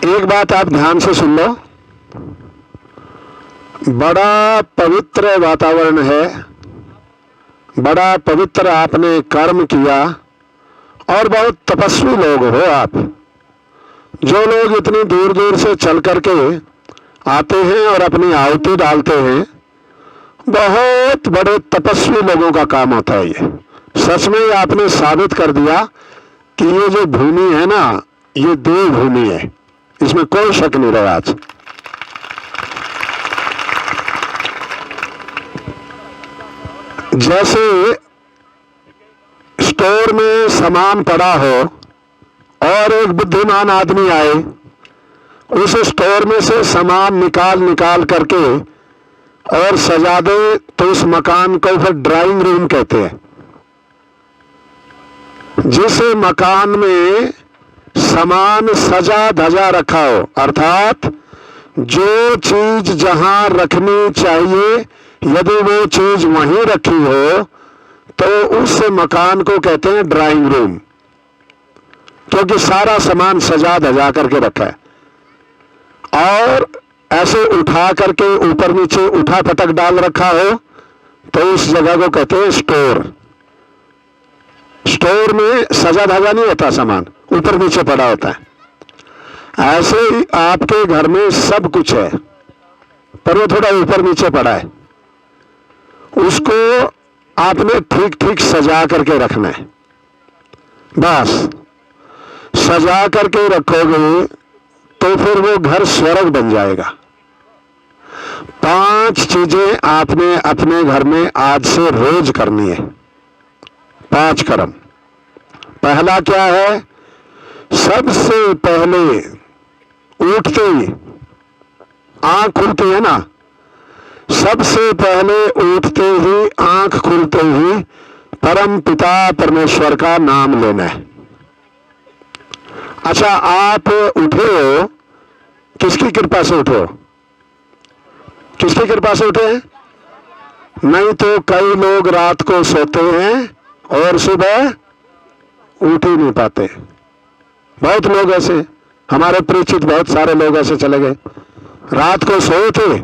एक बात आप ध्यान से सुन लो, बड़ा पवित्र वातावरण है, बड़ा पवित्र आपने कर्म किया और बहुत तपस्वी लोग हो आप। जो लोग इतनी दूर दूर से चल करके आते हैं और अपनी आहुति डालते हैं, बहुत बड़े तपस्वी लोगों का काम होता है ये। सच में आपने साबित कर दिया कि ये जो भूमि है ना, ये देव भूमि है, इसमें कोई शक नहीं रहा आज। जैसे स्टोर में सामान पड़ा हो और एक बुद्धिमान आदमी आए, उस स्टोर में से सामान निकाल निकाल करके और सजा दे, तो उस मकान को फिर ड्राइंग रूम कहते हैं। जिस मकान में सामान सजा धजा रखा हो, अर्थात जो चीज जहां रखनी चाहिए यदि वो चीज वहीं रखी हो, तो उस मकान को कहते हैं ड्राइंग रूम, क्योंकि सारा सामान सजा धजा करके रखा है। और ऐसे उठा करके ऊपर नीचे उठा पटक डाल रखा हो, तो उस जगह को कहते हैं स्टोर। स्टोर में सजा धजा नहीं होता, सामान ऊपर नीचे पड़ा होता है। ऐसे ही आपके घर में सब कुछ है, पर वो थोड़ा ऊपर नीचे पड़ा है, उसको आपने ठीक ठीक सजा करके रखना है। बस सजा करके रखोगे तो फिर वो घर स्वर्ग बन जाएगा। 5 चीजें आपने अपने घर में आज से रोज करनी है, 5 कर्म। पहला क्या है? सबसे पहले उठते ही आंख खुलती है ना, सबसे पहले उठते ही आंख खुलते ही परम पिता परमेश्वर का नाम लेना है। अच्छा, आप उठे हो, किसकी कृपा से उठे हो? किसकी कृपा से उठे हैं? नहीं तो कई लोग रात को सोते हैं और सुबह उठ ही नहीं पाते। बहुत लोग ऐसे, हमारे परिचित बहुत सारे लोग ऐसे चले गए, रात को सोए थे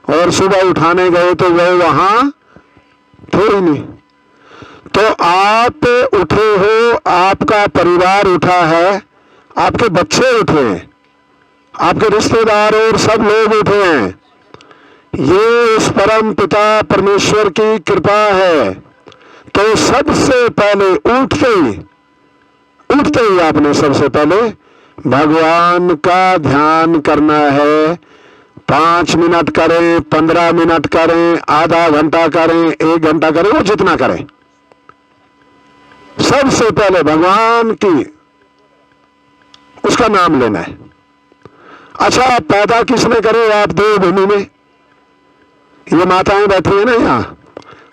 और सुबह उठाने गए तो वो वहां थे ही नहीं। तो आप उठे हो, आपका परिवार उठा है, आपके बच्चे उठे हैं, आपके रिश्तेदार और सब लोग उठे हैं। ये उस परम पिता परमेश्वर की कृपा है। तो सबसे पहले उठते ही आपने सबसे पहले भगवान का ध्यान करना है। 5 मिनट करें, 15 मिनट करें, आधा घंटा करें, 1 घंटा करें, वो जितना करें, सबसे पहले भगवान की उसका नाम लेना है। अच्छा, पैदा किसने करे? आप देवभूमि में ये माताएं बैठी है ना, यहाँ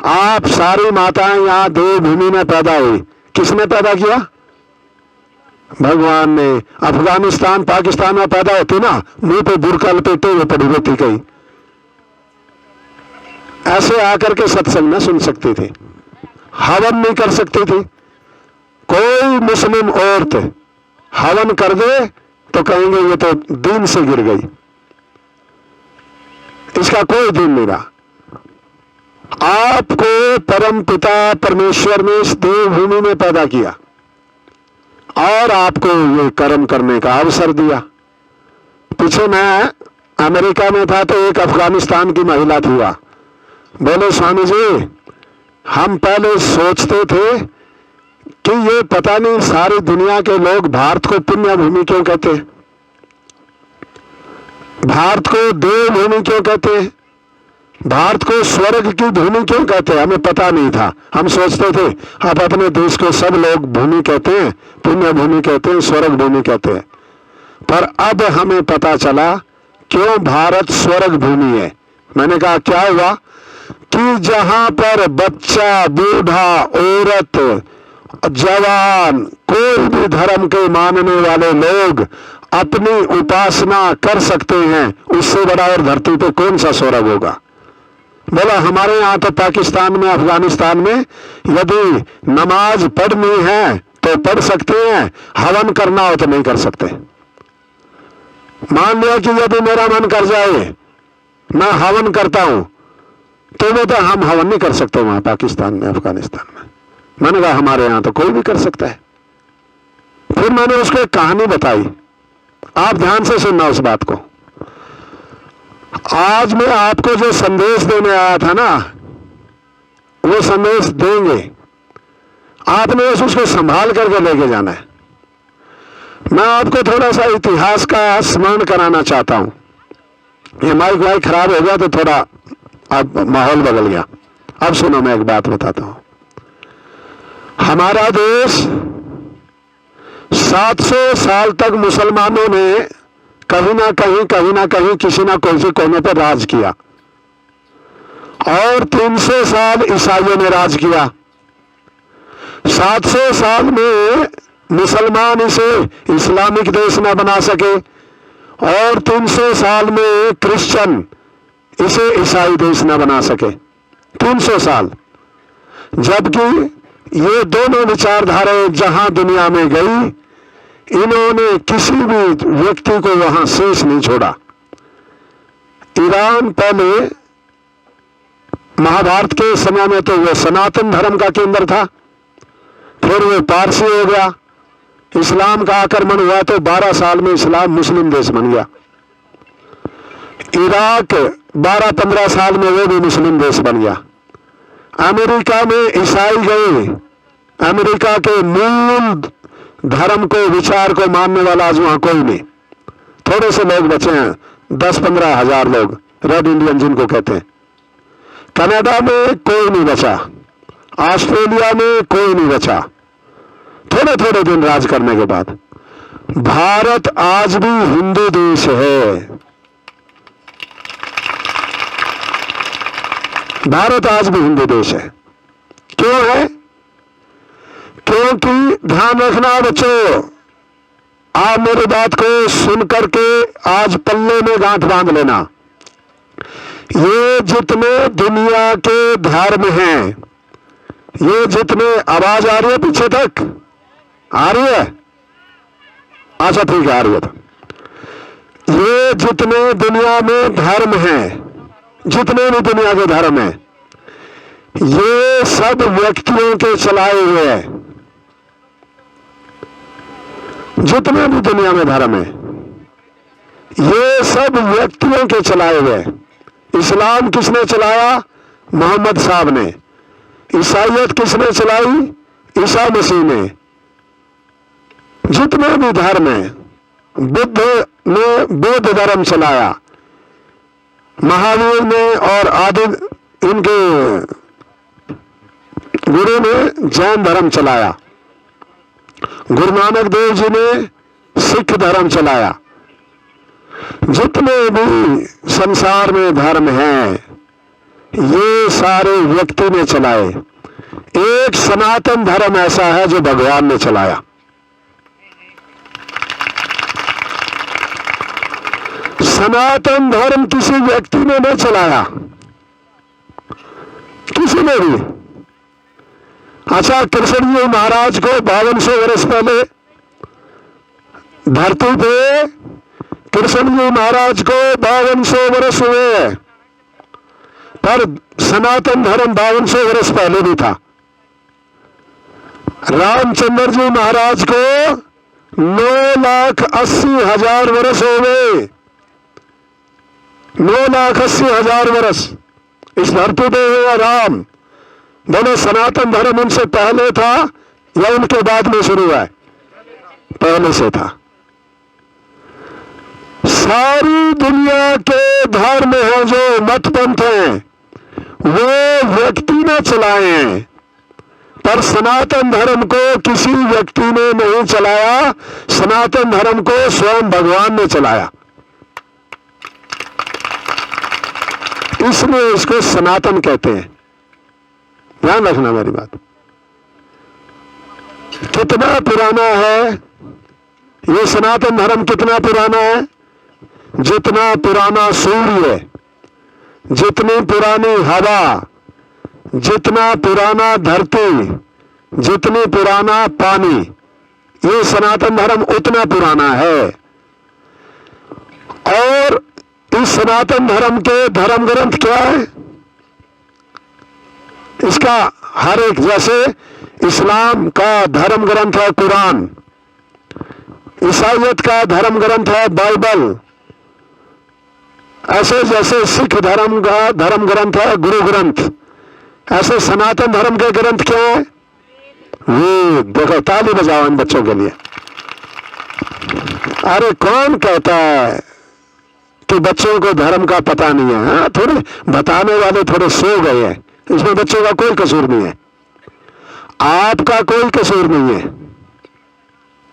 आप सारी माताएं यहाँ देवभूमि में पैदा हुई। किसने पैदा किया? भगवान ने। अफगानिस्तान पाकिस्तान में पैदा होती ना, मुंह पे बुरका लपेटे हुए पड़ी रहती, कहीं ऐसे आकर के सत्संग न सुन सकती थी, हवन नहीं कर सकती थी। कोई मुस्लिम औरत हवन कर दे तो कहेंगे ये तो दीन से गिर गई, इसका कोई दीन नहीं रहा। आपको परम पिता परमेश्वर ने इस देवभूमि में पैदा किया और आपको ये कर्म करने का अवसर दिया। पीछे मैं अमेरिका में था तो एक अफगानिस्तान की महिला थी, वहां बोले, स्वामी जी हम पहले सोचते थे कि ये पता नहीं सारी दुनिया के लोग भारत को पुण्य भूमि क्यों कहते हैं, भारत को देवभूमि क्यों कहते हैं, भारत को स्वर्ग की भूमि क्यों कहते हैं, हमें पता नहीं था। हम सोचते थे अब अपने देश को सब लोग भूमि कहते हैं, पुण्य भूमि कहते हैं, स्वर्ग भूमि कहते हैं। पर अब हमें पता चला क्यों भारत स्वर्ग भूमि है। मैंने कहा क्या हुआ? कि जहां पर बच्चा, बूढ़ा, औरत, जवान, कोई भी धर्म के मानने वाले लोग अपनी उपासना कर सकते हैं, उससे बड़ा और धरती पे कौन सा स्वर्ग होगा? बोला हमारे यहाँ तो पाकिस्तान में, अफगानिस्तान में यदि नमाज पढ़नी है तो पढ़ सकते हैं, हवन करना हो तो नहीं कर सकते। मान लिया कि यदि मेरा मन कर जाए मैं हवन करता हूं, तो वो तो हम हवन नहीं कर सकते वहां पाकिस्तान में, अफगानिस्तान में। मैंने कहा हमारे यहां तो कोई भी कर सकता है। फिर मैंने उसको एक कहानी बताई, आप ध्यान से सुनना उस बात को। आज मैं आपको जो संदेश देने आया था ना, वो संदेश देंगे, आपने उसको संभाल करके लेके जाना है। मैं आपको थोड़ा सा इतिहास का स्मरण कराना चाहता हूं। ये माइक वाइक खराब हो गया तो थोड़ा अब माहौल बदल गया। अब सुनो, मैं एक बात बताता हूं। हमारा देश 700 साल तक मुसलमानों ने कहीं ना कहीं किसी ना कोई कोने पर राज किया, और 300 साल ईसाइयों ने राज किया। 700 साल में मुसलमान इसे इस्लामिक देश न बना सके, और 300 साल में क्रिश्चियन इसे ईसाई देश न बना सके। 300 साल, जबकि ये दोनों विचारधाराएं जहां दुनिया में गई, इन्होंने किसी भी व्यक्ति को वहां शेष नहीं छोड़ा। ईरान पहले महाभारत के समय में तो वो सनातन धर्म का केंद्र था, फिर वो पारसी हो गया। इस्लाम का आक्रमण हुआ तो 12 साल में इस्लाम मुस्लिम देश बन गया। इराक 12-15 साल में वो भी मुस्लिम देश बन गया। अमेरिका में ईसाई गए, अमेरिका के मूल धर्म को, विचार को मानने वाला आज वहां कोई नहीं, थोड़े से लोग बचे हैं, 10-15 हजार लोग, रेड इंडियन जिनको कहते हैं। कनाडा में कोई नहीं बचा, ऑस्ट्रेलिया में कोई नहीं बचा, थोड़े थोड़े दिन राज करने के बाद। भारत आज भी हिंदू देश है। भारत आज भी हिंदू देश है। क्यों है? क्योंकि ध्यान रखना बच्चों, आप मेरी बात को सुन करके आज पल्ले में गांठ बांध लेना। ये जितने दुनिया के धर्म हैं, ये जितने, आवाज आ रही है पीछे तक? आ रही है? अच्छा ठीक है, आ रही है। तो ये जितने दुनिया में धर्म हैं, जितने भी दुनिया के धर्म हैं, ये सब व्यक्तियों के चलाए हुए हैं। जितने भी दुनिया में धर्म है, ये सब व्यक्तियों के चलाए हुए हैं। इस्लाम किसने चलाया? मोहम्मद साहब ने। ईसाइयत किसने चलाई? ईसा मसीह ने। जितने भी धर्म हैं, बुद्ध ने बौद्ध धर्म चलाया, महावीर ने और आदि इनके गुरु ने जैन धर्म चलाया, गुरु नानक देव जी ने सिख धर्म चलाया। जितने भी संसार में धर्म हैं, ये सारे व्यक्ति ने चलाए। एक सनातन धर्म ऐसा है जो भगवान ने चलाया। सनातन धर्म किसी व्यक्ति ने नहीं चलाया, किसी ने भी। अच्छा, कृष्ण जी महाराज को 5200 वर्ष पहले धरती पे, कृष्ण जी महाराज को 5200 वर्ष हुए, पर सनातन धर्म 5200 वर्ष पहले भी था। रामचंद्र जी महाराज को 9,80,000 वर्ष हो गए। 9,80,000 वर्ष इस धरती पे हुआ राम। बोले सनातन धर्म उनसे पहले था या उनके बाद में शुरू हुआ है? पहले से था। सारी दुनिया के धर्म हैं जो मतपंथ हैं, वो व्यक्ति ने चलाए हैं, पर सनातन धर्म को किसी व्यक्ति ने नहीं चलाया। सनातन धर्म को स्वयं भगवान ने चलाया। इसलिए इसको सनातन कहते हैं। ध्यान रखना मेरी बात। कितना पुराना है ये सनातन धर्म? कितना पुराना है? जितना पुराना सूर्य, जितनी पुरानी हवा, जितना पुराना धरती, जितनी पुराना पानी, ये सनातन धर्म उतना पुराना है। सनातन धर्म के धर्म ग्रंथ क्या है? इसका हर एक, जैसे इस्लाम का धर्म ग्रंथ है कुरान, ईसाइयत का धर्म ग्रंथ है बाइबल, ऐसे जैसे सिख धर्म का धर्म ग्रंथ है गुरु ग्रंथ, ऐसे सनातन धर्म के ग्रंथ क्या है? वेद। देखो, ताली बजाओ इन बच्चों के लिए। अरे कौन कहता है कि बच्चों को धर्म का पता नहीं है? हाँ, थोड़े बताने वाले थोड़े सो गए हैं, इसमें बच्चों का कोई कसूर नहीं है, आपका कोई कसूर नहीं है।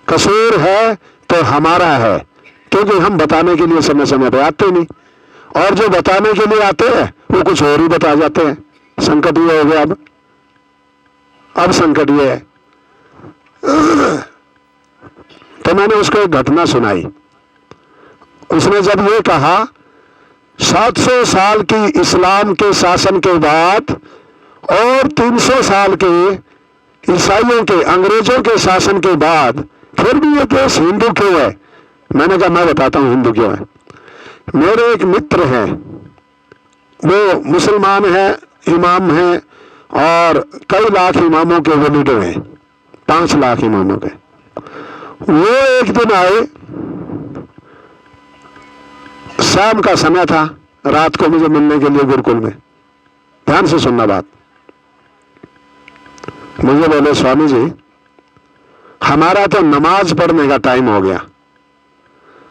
कसूर है तो हमारा है, क्योंकि हम बताने के लिए समय समय पे आते नहीं, और जो बताने के लिए आते हैं वो कुछ और ही बता जाते हैं। संकट ये हो गया, अब संकट ये है। तो मैंने उसको एक घटना सुनाई। उसने जब ये कहा 700 साल की इस्लाम के शासन के बाद और 300 साल के ईसाइयों के, अंग्रेजों के शासन के बाद फिर भी ये देश हिंदू क्यों है? मैंने कहा मैं बताता हूं हिंदू क्यों है। मेरे एक मित्र हैं, वो मुसलमान हैं, इमाम हैं, और कई लाख इमामों के वो लीडर हैं, 5 लाख इमामों के। वो एक दिन आए, शाम का समय था, रात को मुझे मिलने के लिए गुरुकुल में। ध्यान से सुनना बात। मुझे बोले स्वामी जी, हमारा तो नमाज पढ़ने का टाइम हो गया,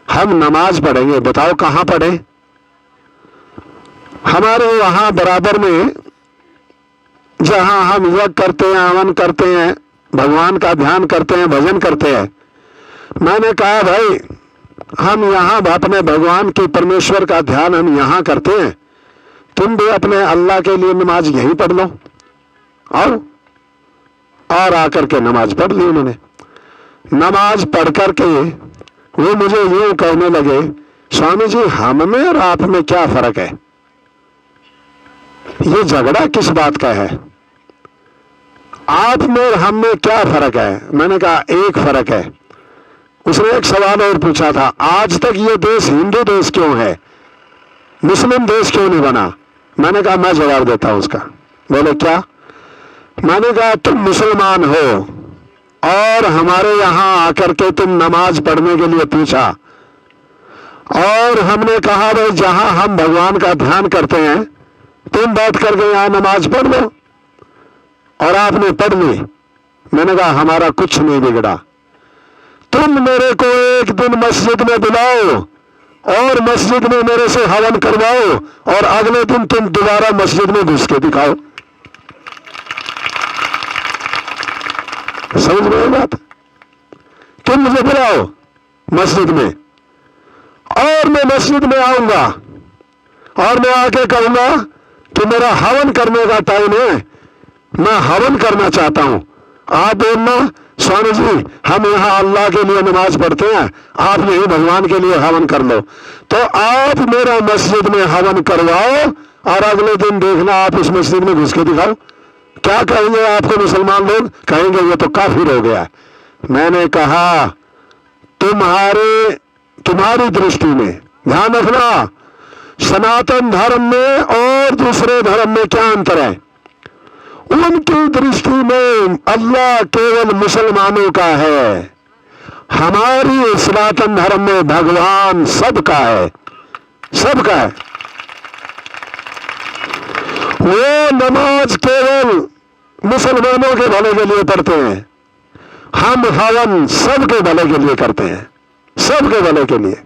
हम नमाज पढ़ेंगे, बताओ कहां पढ़े? हमारे वहां बराबर में जहां हम यज्ञ करते हैं, हवन करते हैं, भगवान का ध्यान करते हैं, भजन करते हैं। मैंने कहा भाई, हम यहां अपने भगवान की, परमेश्वर का ध्यान हम यहां करते हैं, तुम भी अपने अल्लाह के लिए नमाज यहीं पढ़ लो। और आकर के नमाज पढ़ ली उन्होंने। नमाज पढ़ करके वो मुझे यूं कहने लगे, स्वामी जी हम में और आप में क्या फर्क है? ये झगड़ा किस बात का है? आप में और हम में क्या फर्क है? मैंने कहा एक फर्क है। उसने एक सवाल और पूछा था, आज तक ये देश हिंदू देश क्यों है, मुस्लिम देश क्यों नहीं बना? मैंने कहा मैं जवाब देता हूं उसका। बोले क्या? मैंने कहा तुम मुसलमान हो और हमारे यहां आकर के तुम नमाज पढ़ने के लिए पूछा, और हमने कहा भाई जहां हम भगवान का ध्यान करते हैं तुम बैठ करके यहां नमाज पढ़ लो, और आपने पढ़ ली। मैंने कहा हमारा कुछ नहीं बिगड़ा। तुम मेरे को एक दिन मस्जिद में बुलाओ और मस्जिद में मेरे से हवन करवाओ, और अगले दिन तुम दोबारा मस्जिद में घुस के दिखाओ। समझ में आई बात? तुम मुझे बुलाओ मस्जिद में, और मैं मस्जिद में आऊंगा, और मैं आके कहूंगा कि मेरा हवन करने का टाइम है, मैं हवन करना चाहता हूं। आप बोलना स्वामी जी हम यहां अल्लाह के लिए नमाज पढ़ते हैं, आप यही भगवान के लिए हवन कर लो। तो आप मेरा मस्जिद में हवन करवाओ, और अगले दिन देखना आप उस मस्जिद में घुस के दिखाओ। क्या कहेंगे आपको मुसलमान लोग? कहेंगे ये तो काफिर हो गया। मैंने कहा तुम्हारी दृष्टि में, ध्यान रखना, सनातन धर्म में और दूसरे धर्म में क्या अंतर है? उनकी दृष्टि में अल्लाह केवल मुसलमानों का है, हमारी सनातन धर्म में भगवान सबका है, सबका है। वो नमाज केवल मुसलमानों के भले के लिए पढ़ते हैं, हम हवन सबके भले के लिए करते हैं, सबके भले के लिए।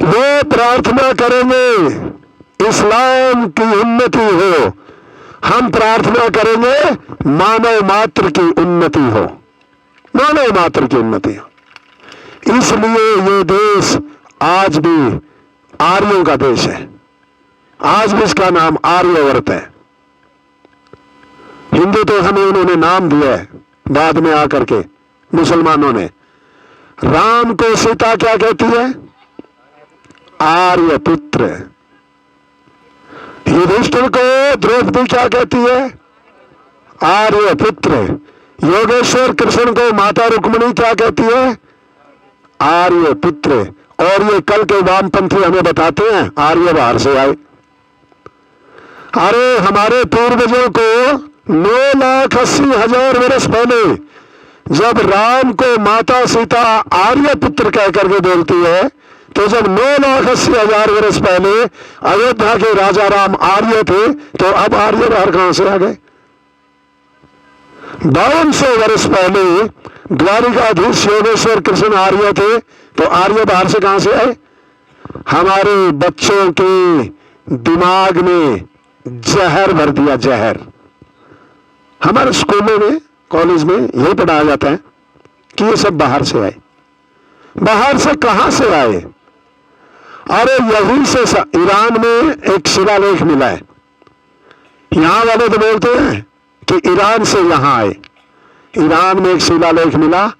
वो प्रार्थना करेंगे इस्लाम की उन्नति हो, हम प्रार्थना करेंगे मानव मात्र की उन्नति हो, मानव मात्र की उन्नति हो। इसलिए ये देश आज भी आर्यों का देश है, आज भी इसका नाम आर्यवर्त है। हिंदू तो हमें उन्होंने नाम दिया है बाद में आकर के मुसलमानों ने। राम को सीता क्या कहती है? आर्य पुत्र। युधिष्ठिर को द्रौपदी क्या कहती है? आर्य पुत्र। योगेश्वर कृष्ण को माता रुक्मिणी क्या कहती है? आर्य पुत्र। और ये कल के वामपंथी हमें बताते हैं आर्य बाहर से आए। अरे हमारे पूर्वजों को 9,80,000 वर्ष पहले जब राम को माता सीता आर्य पुत्र कह करके बोलती है, तो जब 9,80,000 वर्ष पहले अयोध्या के राजा राम आर्य थे, तो अब आर्य बाहर कहां से आ गए? 5200 वर्ष पहले द्वारिकाधीश योगेश्वर कृष्ण आर्य थे, तो आर्य बाहर से कहां से आए? हमारे बच्चों के दिमाग में जहर भर दिया, जहर। हमारे स्कूलों में, कॉलेज में यही पढ़ाया जाता है कि ये सब बाहर से आए। बाहर से कहां से आए? अरे यहीं से ईरान में एक शिलालेख मिला है। यहां वाले तो बोलते हैं कि ईरान से यहां आए। ईरान में एक शिलालेख मिला,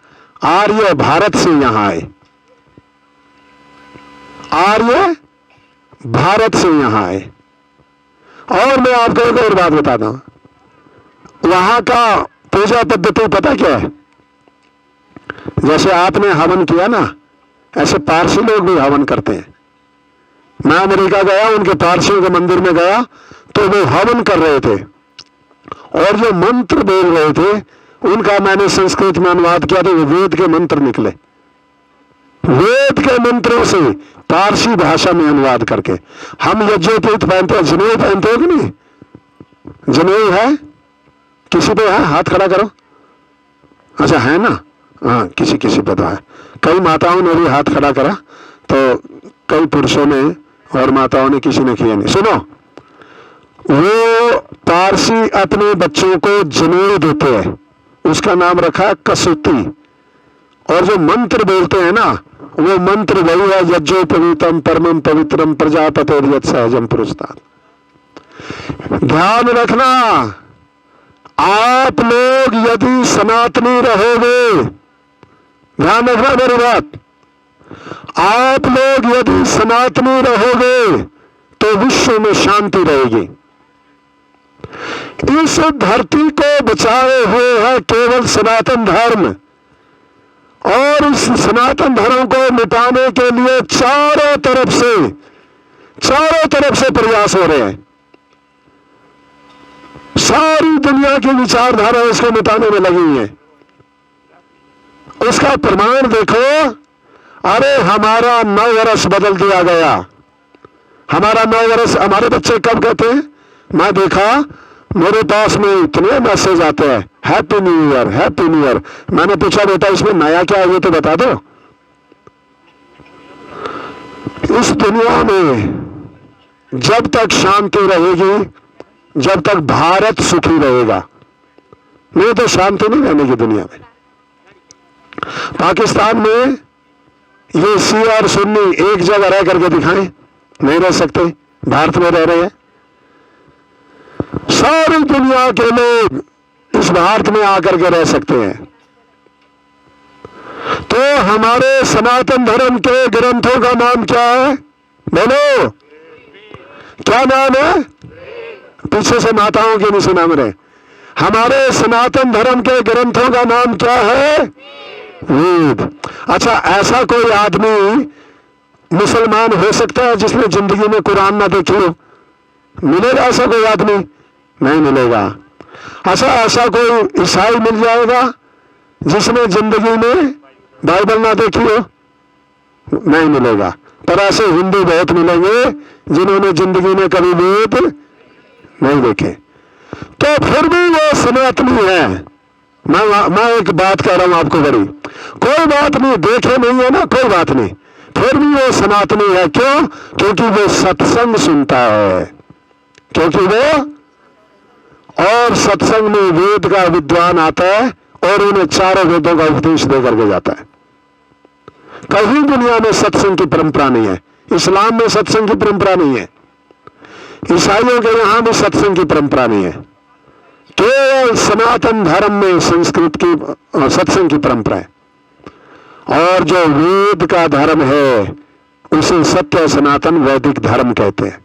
आर्य भारत से यहां आए। आर्य भारत से यहां आए। और मैं आपको एक और बात बताता हूं, वहां का पूजा पद्धति पता क्या है? जैसे आपने हवन किया ना, ऐसे पारसी लोग भी हवन करते हैं। मैं अमेरिका गया, उनके पारसियों के मंदिर में गया, तो वो हवन कर रहे थे और जो मंत्र बोल रहे थे उनका मैंने संस्कृत में अनुवाद किया, तो वो वेद के मंत्र निकले। वेद के मंत्रों से पारसी भाषा में अनुवाद करके। हम यज्ञोपवीत पहनते हैं, जनेऊ पहनते हो कि नहीं? जनेऊ है? किसी पे है? हाथ खड़ा करो। अच्छा है ना? हाँ, किसी किसी पे तो है। कई माताओं ने भी हाथ खड़ा करा, तो कई पुरुषों ने और माताओं ने, किसी ने किया नहीं। सुनो, वो पारसी अपने बच्चों को जनेऊ देते हैं, उसका नाम रखा कसूती। और जो मंत्र बोलते हैं ना, वो मंत्र वही है, यज्ञोपवीतम परमम पवित्रम प्रजापतेर्यत् सहजम पुरुषात्। ध्यान रखना, आप लोग यदि सनातनी रहोगे, ध्यान रखना मेरी बात, आप लोग यदि सनातनी रहोगे तो विश्व में शांति रहेगी। इस धरती को बचाए हुए है केवल सनातन धर्म, और इस सनातन धर्म को मिटाने के लिए चारों तरफ से प्रयास हो रहे हैं। सारी दुनिया की विचारधारा इसको मिटाने में लगी है। उसका प्रमाण देखो। अरे हमारा 9 वर्ष बदल दिया गया। हमारा 9 वर्ष, हमारे बच्चे कब कहते हैं? मैं देखा मेरे पास में इतने मैसेज आते हैं, happy new year, happy new year. मैंने पूछा, बेटा इसमें नया क्या है ये तो बता दो। इस दुनिया में जब तक शांति रहेगी, जब तक भारत सुखी रहेगा, नहीं तो शांति नहीं रहने की दुनिया में। पाकिस्तान में ये शिया और सुन्नी एक जगह रह करके दिखाएं, नहीं रह सकते। भारत में रह रहे हैं। सारी दुनिया के लोग इस भारत में आकर के रह सकते हैं। तो हमारे सनातन धर्म के ग्रंथों का नाम क्या है? बोलो, क्या नाम है? पीछे से माताओं के नहीं सुना मेरे। हमारे सनातन धर्म के ग्रंथों का नाम क्या है? वेद। अच्छा, ऐसा कोई आदमी मुसलमान हो सकता है जिसने जिंदगी में कुरान ना देखी हो? मिलेगा ऐसा कोई आदमी? नहीं मिलेगा। अच्छा, ऐसा कोई ईसाई मिल जाएगा जिसने जिंदगी में बाइबल ना देखी हो? नहीं मिलेगा। पर ऐसे हिंदू बहुत मिलेंगे जिन्होंने जिंदगी में कभी वेद नहीं देखे। तो फिर भी वो सनातनी है। मैं एक बात कह रहा हूं आपको, बड़ी कोई बात नहीं, देखे नहीं है ना, कोई बात नहीं, फिर भी वो सनातनी है। क्यों? क्योंकि वो सत्संग सुनता है, क्योंकि वो और सत्संग में वेद का विद्वान आता है और उन्हें चारों वेदों का उपदेश दे करके जाता है। कहीं दुनिया में सत्संग की परंपरा नहीं है। इस्लाम में सत्संग की परंपरा नहीं है, ईसाइयों के यहां भी सत्संग की परंपरा नहीं है। केवल सनातन धर्म में संस्कृत की सत्संग की परंपरा है। और जो वेद का धर्म है उसे सत्य सनातन वैदिक धर्म कहते हैं,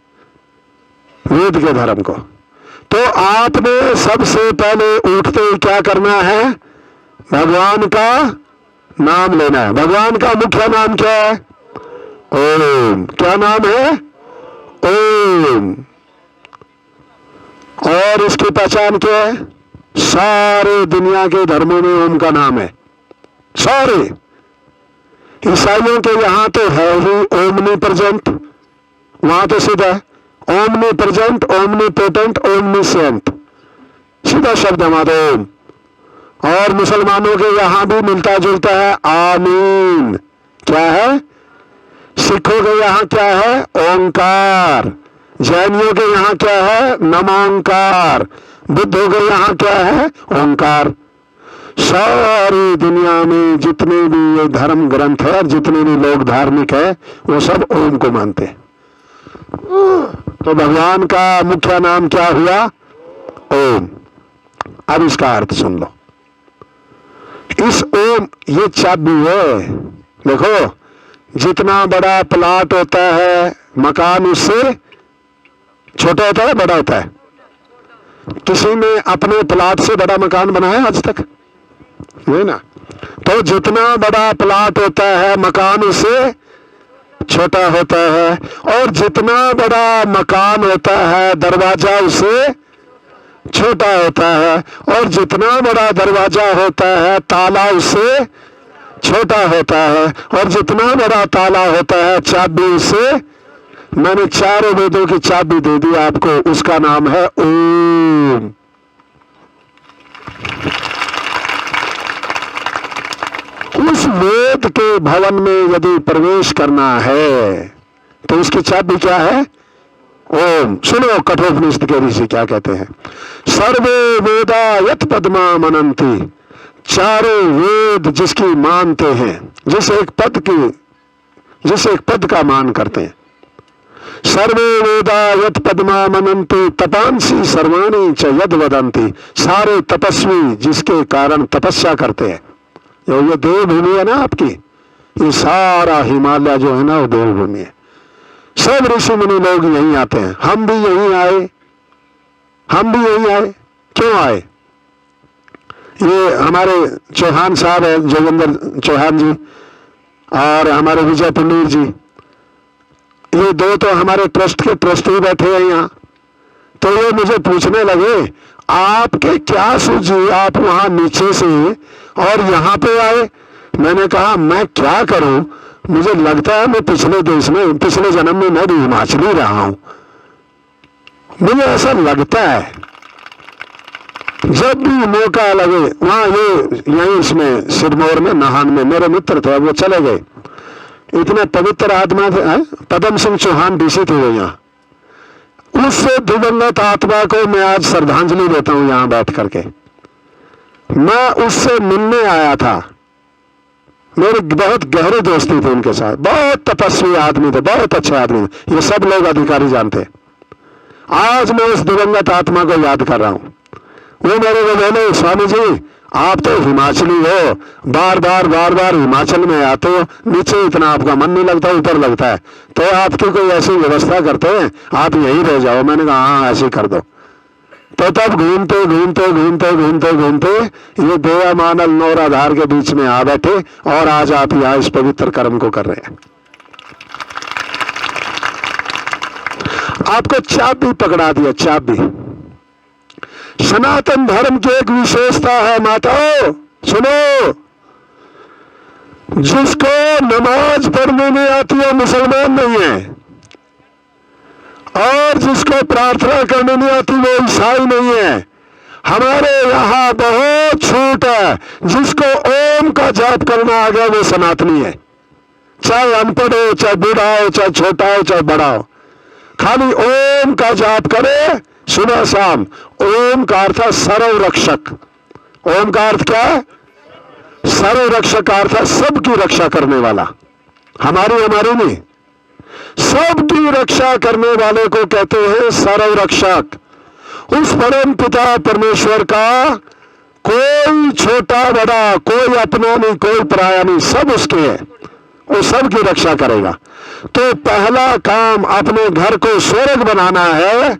वेद के धर्म को। तो आपने सबसे पहले उठते ही क्या करना है? भगवान का नाम लेना है। भगवान का मुख्य नाम क्या है? ओम। क्या नाम है? ओम। और इसकी पहचान क्या है? सारे दुनिया के धर्मों में ओम का नाम है, सारे। ईसाइयों के यहां तो है ही ओमनी प्रेजेंट, वहां तो सीधा omni present, omni potent, omniscient, सीधा शब्द हमारा ओम। और मुसलमानों के यहां भी मिलता जुलता है आमीन। क्या है? सिखों के यहां क्या है? ओंकार। जैनियों के यहां क्या है? नमोंकार। बुद्धों के यहां क्या है? ओंकार। सारी दुनिया में जितने भी ये धर्म ग्रंथ है और जितने भी लोग धार्मिक है वो सब ओम को मानते हैं। तो भगवान का मुख्य नाम क्या हुआ? ओम। अब इसका अर्थ सुन लो। इस ओम, ये चाबी है। देखो, जितना बड़ा प्लाट होता है मकान उससे छोटा होता है, बड़ा होता है? किसी ने अपने प्लाट से बड़ा मकान बनाया आज तक? नहीं ना। तो जितना बड़ा प्लाट होता है मकान उससे छोटा होता है, और जितना बड़ा मकान होता है दरवाजा उससे छोटा होता है, और जितना बड़ा दरवाजा होता है ताला उससे छोटा होता है, और जितना बड़ा ताला होता है चाबी उससे। मैंने चारों वेदों की चाबी दे दी आपको, उसका नाम है ओम। उस वेद के भवन में यदि प्रवेश करना है तो उसकी चाबी क्या है? ओम। सुनो कठोपनिषद के ऋषि क्या कहते हैं। सर्वे वेदा यत पद्मा मनन्ति, चारों वेद जिसकी मानते हैं, जिस एक पद का मान करते हैं। सर्वे वेदा यत पद्मा मनन्ति तपांसी सर्वाणि च यद वदन्ति, सारे तपस्वी जिसके कारण तपस्या करते हैं। ये देवभूमि है ना आपकी, ये सारा हिमालय जो है ना वो देवभूमि है। सब ऋषि मुनि लोग यहीं आते हैं, हम भी यहीं आए। क्यों आए? ये हमारे चौहान साहब है, जोगिंदर चौहान जी, और हमारे विजय पंडित जी, ये दो तो हमारे ट्रस्ट के ट्रस्टी बैठे हैं यहाँ। तो ये मुझे पूछने लगे, आपके क्या सूझी, आप वहां नीचे से और यहाँ पे आए? मैंने कहा मैं क्या करूं, मुझे लगता है मैं पिछले जन्म में मैं भी हिमाचली रहा हूं। मुझे ऐसा लगता है। जब भी मौका लगे वहां, ये यहीं इसमें सिरमौर में नाहन में मेरे मित्र थे, वो चले गए। इतने पवित्र आत्मा थे, पदम सिंह चौहान डीसी थे वो यहाँ। उससे दिवंगत आत्मा को मैं आज श्रद्धांजलि देता हूं यहां बैठ करके। मैं उससे मिलने आया था, मेरी बहुत गहरी दोस्ती थी उनके साथ। बहुत तपस्वी आदमी थे, बहुत अच्छे आदमी थे, ये सब लोग अधिकारी जानते। आज मैं उस दिवंगत आत्मा को याद कर रहा हूं। वो मेरे को बोले, स्वामी जी आप तो हिमाचली हो, बार बार हिमाचल में आते हो, नीचे इतना आपका मन नहीं लगता, ऊपर लगता है, तो आपकी कोई ऐसी व्यवस्था करते हैं, आप यहीं रह जाओ। मैंने कहा हाँ ऐसे कर दो। तो तब घूमते ये देवा मानल नौर आधार के बीच में आ बैठे, और आज आप यहाँ इस पवित्र कर्म को कर रहे हैं। आपको चाबी पकड़ा दिया, चाबी। सनातन धर्म की एक विशेषता है माताओं, सुनो, जिसको नमाज पढ़ने नहीं आती है मुसलमान नहीं है, और जिसको प्रार्थना करने नहीं आती वो ईसाई नहीं है। हमारे यहाँ बहुत छूट है, जिसको ओम का जाप करना आ गया वो सनातनी है। चाहे अनपढ़ हो, चाहे बूढ़ा हो, चाहे छोटा हो, चाहे बड़ा हो, खाली ओम का जाप करे सुबह शाम। ओम का अर्थ है सर्व रक्षक। ओम का अर्थ क्या है? सर्व रक्षक का अर्थ है सबकी रक्षा करने वाला। हमारी नहीं, सबकी रक्षा करने वाले को कहते हैं सर्व रक्षक। उस परम पिता परमेश्वर का कोई छोटा बड़ा, कोई अपना नहीं, कोई पराया नहीं, सब उसके है, वो सबकी रक्षा करेगा। तो पहला काम अपने घर को स्वर्ग बनाना है,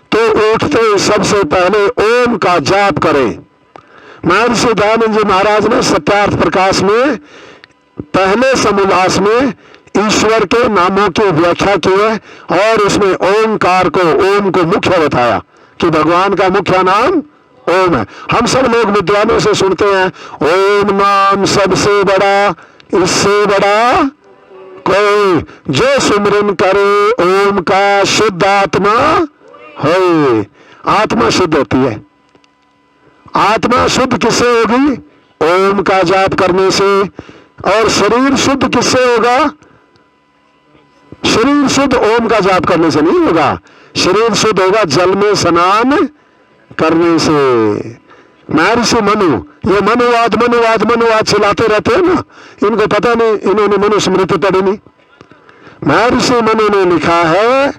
तो उठते सबसे पहले ओम का जाप करें। महर्षि दयानंद जी महाराज ने सत्यार्थ प्रकाश में पहले समोल्लास में ईश्वर के नामों की व्याख्या की है और उसमें ओमकार को, ओम को मुख्य बताया कि भगवान का मुख्य नाम ओम है। हम सब लोग विद्वानों से सुनते हैं ओम नाम सबसे बड़ा, इससे बड़ा कोई, जो सुमरन करे ओम का शुद्ध आत्मा हो। आत्मा शुद्ध होती है। आत्मा शुद्ध किससे होगी? ओम का जाप करने से। और शरीर शुद्ध किससे होगा? शरीर शुद्ध ओम का जाप करने से नहीं होगा। शरीर शुद्ध होगा जल में स्नान करने से। महर्षि मनु, ये मनुवाद मनुवाद मनुवाद चलाते रहते हैं ना, इनको पता नहीं, इन्होंने मनुस्मृति पढ़ी नहीं। महर्षि मनु ने लिखा है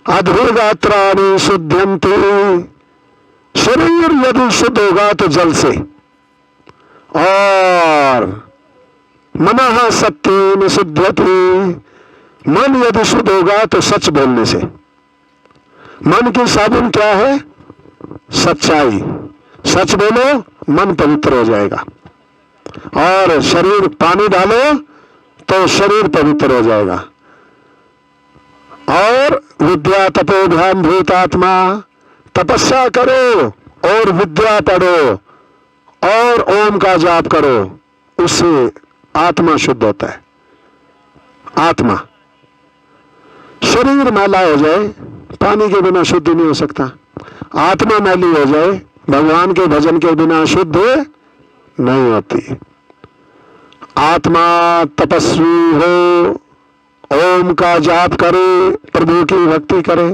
अधोगात्राणि शुद्ध्यन्ति, शरीर यदि शुद्ध होगा तो जल से, और मनः सत्येन शुद्धति, मन यदि शुद्ध होगा तो सच बोलने से। मन की साबुन क्या है? सच्चाई। सच बोलो, मन पवित्र हो जाएगा। और शरीर, पानी डालो तो शरीर पवित्र हो जाएगा। और विद्या तपोभ्याम भूतात्मा, तपस्या करो और विद्या पढ़ो और ओम का जाप करो, उससे आत्मा शुद्ध होता है। आत्मा, शरीर मैला हो जाए पानी के बिना शुद्ध नहीं हो सकता। आत्मा मैली हो जाए भगवान के भजन के बिना शुद्ध नहीं होती। आत्मा तपस्वी हो, ओम का जाप करे, प्रभु की भक्ति करे,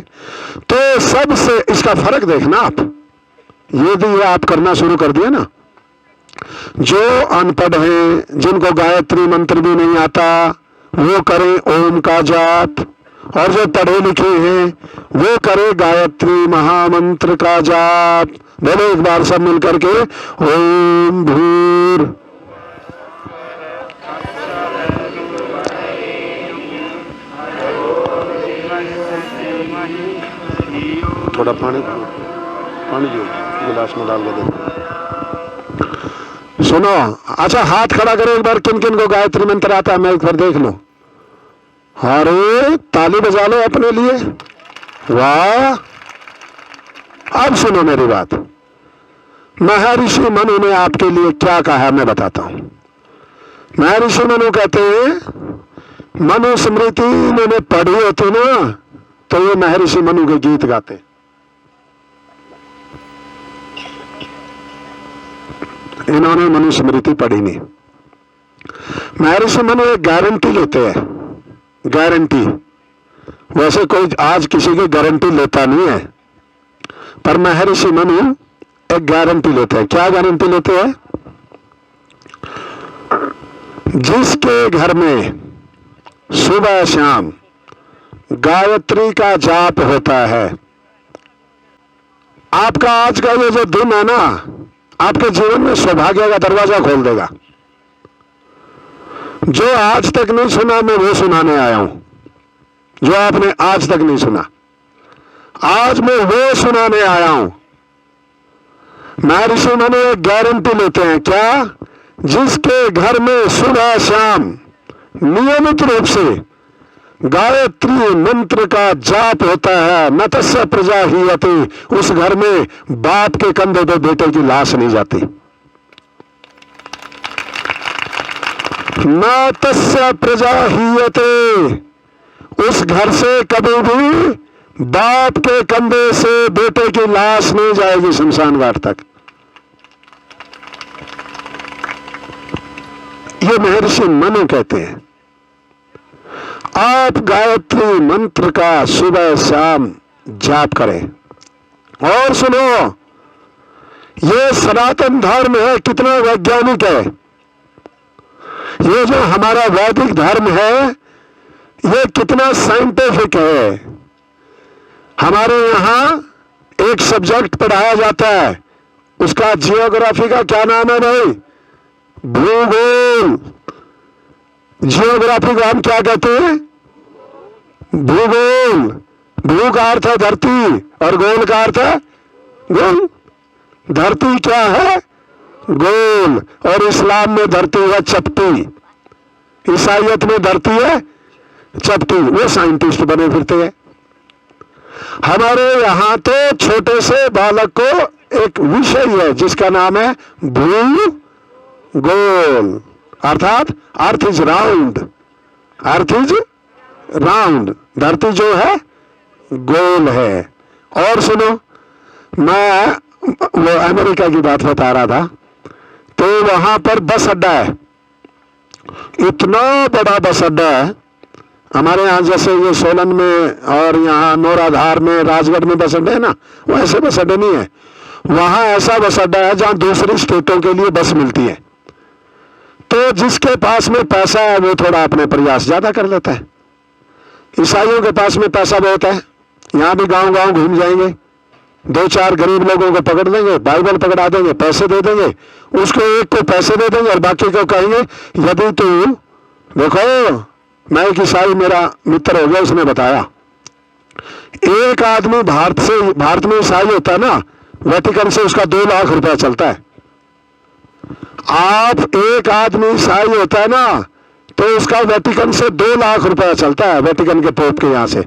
तो सबसे इसका फर्क देखना आप। यदि आप करना शुरू कर दिए ना, जो अनपढ़ हैं, जिनको गायत्री मंत्र भी नहीं आता, वो करें ओम का जाप, और जो पढ़े लिखे हैं वो करे गायत्री महामंत्र का जाप। बोलो एक बार सब मिलकर के ओम भूर। थोड़ा पानी दो, गिलास में डाल के दो। सुनो, अच्छा हाथ खड़ा करो एक बार, किन किन को गायत्री मंत्र आता है, मैं एक बार देख लो। अरे ताली बजा लो अपने लिए, वाह। अब सुनो मेरी बात। महर्षि मनु ने आपके लिए क्या कहा मैं बताता हूं। महर्षि मनु कहते हैं, मनुस्मृति इन्होंने पढ़ी होती ना तो ये महर्षि मनु के गीत गाते। इन्होंने मनुस्मृति पढ़ी नहीं। महर्षि मनु एक गारंटी लेते हैं, गारंटी। वैसे कोई आज किसी की गारंटी लेता नहीं है, पर महर्षि मनु एक गारंटी लेते हैं। क्या गारंटी लेते हैं? जिसके घर में सुबह शाम गायत्री का जाप होता है, आपका आज का ये जो दिन है ना, आपके जीवन में सौभाग्य का दरवाजा खोल देगा। जो आज तक नहीं सुना मैं वो सुनाने आया हूं। जो आपने आज तक नहीं सुना, आज मैं वो सुनाने आया हूं। महर्षि मनु एक गारंटी लेते हैं। क्या? जिसके घर में सुबह शाम नियमित रूप से गायत्री मंत्र का जाप होता है, न तस्य प्रजा हीयते, उस घर में बाप के कंधे पे बेटे की लाश नहीं जाती। न तस्य प्रजा हीयते, उस घर से कभी भी बाप के कंधे से बेटे की लाश नहीं जाएगी शमशान घाट तक। ये महर्षि मनु कहते हैं। आप गायत्री मंत्र का सुबह शाम जाप करें। और सुनो, ये सनातन धर्म है, कितना वैज्ञानिक है। ये जो हमारा वैदिक धर्म है, ये कितना साइंटिफिक है। हमारे यहां एक सब्जेक्ट पढ़ाया जाता है, उसका जियोग्राफी का क्या नाम है भाई? भूगोल। जियोग्राफी को हम क्या कहते हैं? भूगोल। भू का अर्थ है धरती और गोल का अर्थ है गोल। धरती क्या है? गोल। और इस्लाम में धरती है चपटी, ईसाइयत में धरती है चपटी, वो साइंटिस्ट बने फिरते हैं। हमारे यहां तो छोटे से बालक को एक विषय है जिसका नाम है भूगोल, अर्थात earth is round, earth is round, धरती जो है गोल है। और सुनो, मैं वो अमेरिका की बात बता रहा था, तो वहां पर बस अड्डा है, इतना बड़ा बस अड्डा है। हमारे यहाँ जैसे ये सोलन में और यहाँ नौराधार में, राजगढ़ में बस अड्डे है ना, वैसे बस अड्डे नहीं है। वहां ऐसा बस अड्डा है जहां दूसरी स्टेटों के लिए बस मिलती है। तो जिसके पास में पैसा है वो थोड़ा अपने प्रयास ज्यादा कर लेता है। ईसाइयों के पास में पैसा बहुत है, यहाँ भी गांव गांव घूम जाएंगे, 2-4 गरीब लोगों को पकड़ लेंगे, बाइबल पकड़ा देंगे, पैसे दे देंगे, उसको एक को पैसे दे देंगे और बाकी को कहेंगे यदि तू, देखो मैं एक ईसाई, मेरा मित्र हो गया, उसने बताया एक आदमी भारत में ईसाई होता है ना, वेटिकन से उसका 2 लाख रुपया चलता है। आप एक आदमी ईसाई होता है ना, तो उसका वेटिकन से 2 लाख रुपया चलता है, वेटिकन के पोप के यहां से।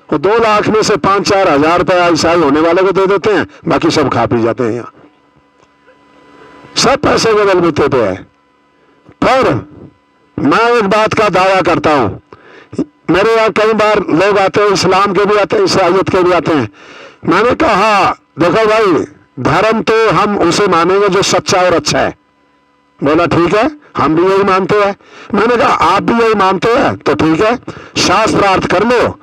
और 2 लाख में से 5-4 हजार रुपया ईसाई होने वाले को दे देते हैं, बाकी सब खा पी जाते हैं। यहाँ सब पैसे के बलबूते पे है। पर मैं एक बात का दावा करता हूं, मेरे यहाँ कई बार लोग आते हैं, इस्लाम के भी आते हैं, ईसाइयत के भी आते हैं। मैंने कहा देखो भाई, धर्म तो हम उसे मानेंगे जो सच्चा और अच्छा है। बोला ठीक है, हम भी यही मानते हैं। मैंने कहा आप भी यही मानते हैं तो ठीक है, शास्त्रार्थ कर लो।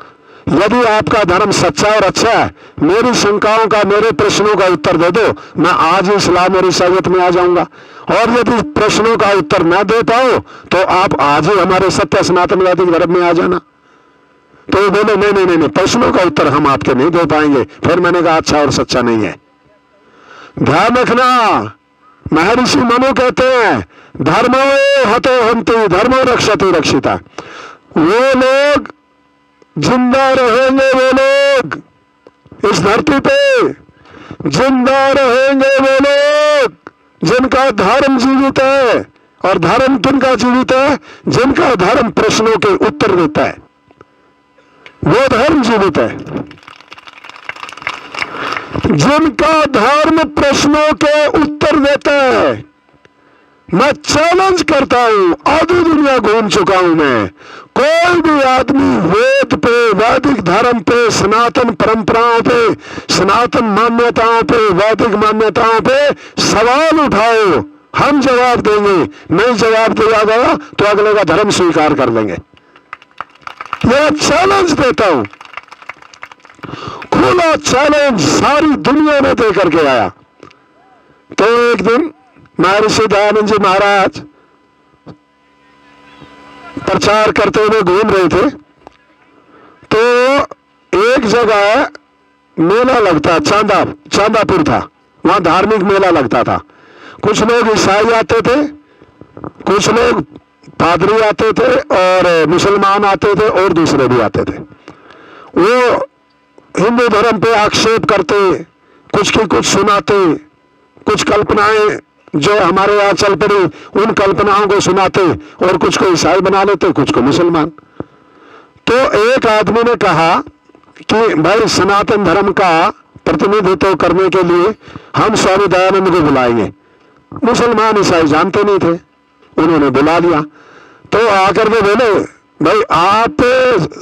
यदि आपका धर्म सच्चा और अच्छा है, मेरी शंकाओं का, मेरे प्रश्नों का उत्तर दे दो, मैं आज ही इस्लाम और ईसाइयत में आ जाऊंगा। और यदि प्रश्नों का उत्तर न दे पाओ तो आप आज ही हमारे सत्य सनातनवादी धर्म में आ जाना। तो वो बोले नहीं, प्रश्नों का उत्तर हम आपके नहीं दे पाएंगे। फिर मैंने कहा अच्छा और सच्चा नहीं है। ध्यान रखना, महर्षि मनु कहते हैं धर्मो हतो हंति धर्मो रक्षति रक्षिता। वो लोग जिंदा रहेंगे, वो लोग इस धरती पे जिंदा रहेंगे, वो लोग जिनका धर्म जीवित है। और धर्म किनका जीवित है? जिनका धर्म प्रश्नों के उत्तर देता है, वो धर्म जीवित है। जिनका धर्म प्रश्नों के उत्तर देता है। मैं चैलेंज करता हूं, आधी दुनिया घूम चुका हूं मैं, कोई भी आदमी वेद पे, वैदिक धर्म पे, सनातन परंपराओं पे, सनातन मान्यताओं पे, वैदिक मान्यताओं पे सवाल उठाओ, हम जवाब देंगे। नहीं जवाब दिया गया तो अगले का धर्म स्वीकार कर लेंगे। यह चैलेंज देता हूं, खुला चैलेंज सारी दुनिया में दे करके आया। तो एक दिन महर्षि दयानंद जी महाराज प्रचार करते हुए घूम रहे थे, तो एक जगह मेला लगता, चांदापुर था, वहां धार्मिक मेला लगता था। कुछ लोग ईसाई आते थे, कुछ लोग पादरी आते थे, और मुसलमान आते थे, और दूसरे भी आते थे। वो हिंदू धर्म पे आक्षेप करते, कुछ की कुछ सुनाते, कुछ कल्पनाएं जो हमारे यहाँ चल पड़ी उन कल्पनाओं को सुनाते, और कुछ को ईसाई बना लेते, कुछ को मुसलमान। तो एक आदमी ने कहा कि भाई सनातन धर्म का प्रतिनिधित्व करने के लिए हम स्वामी दयानंद को बुलाएंगे। मुसलमान ईसाई जानते नहीं थे, उन्होंने बुला लिया। तो आकर के बोले भाई आप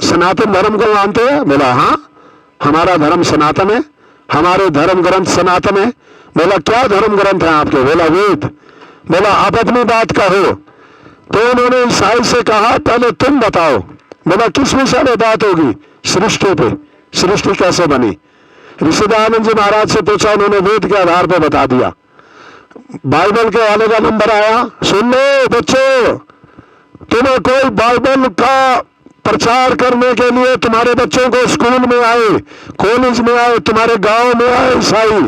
सनातन धर्म को मानते हैं? बोला हाँ, हमारा धर्म सनातन है, हमारे धर्म ग्रंथ सनातन है। बोला क्या धर्म ग्रंथ है आपके? बोला वेद। बोला आप अपनी बात कहो। तो उन्होंने ईसाई से कहा पहले तुम बताओ। बोला किस विषय में बात होगी? सृष्टि पे, सृष्टि कैसे बनी। ऋषि दयानंद जी महाराज से पूछा, उन्होंने वेद के आधार पर बता दिया। बाइबल के वाले का नंबर आया, सुन लो बच्चों, तुम्हें कोई बाइबल का प्रचार करने के लिए तुम्हारे बच्चों को स्कूल में आए, कॉलेज में आए, तुम्हारे गांव में आए ईसाई,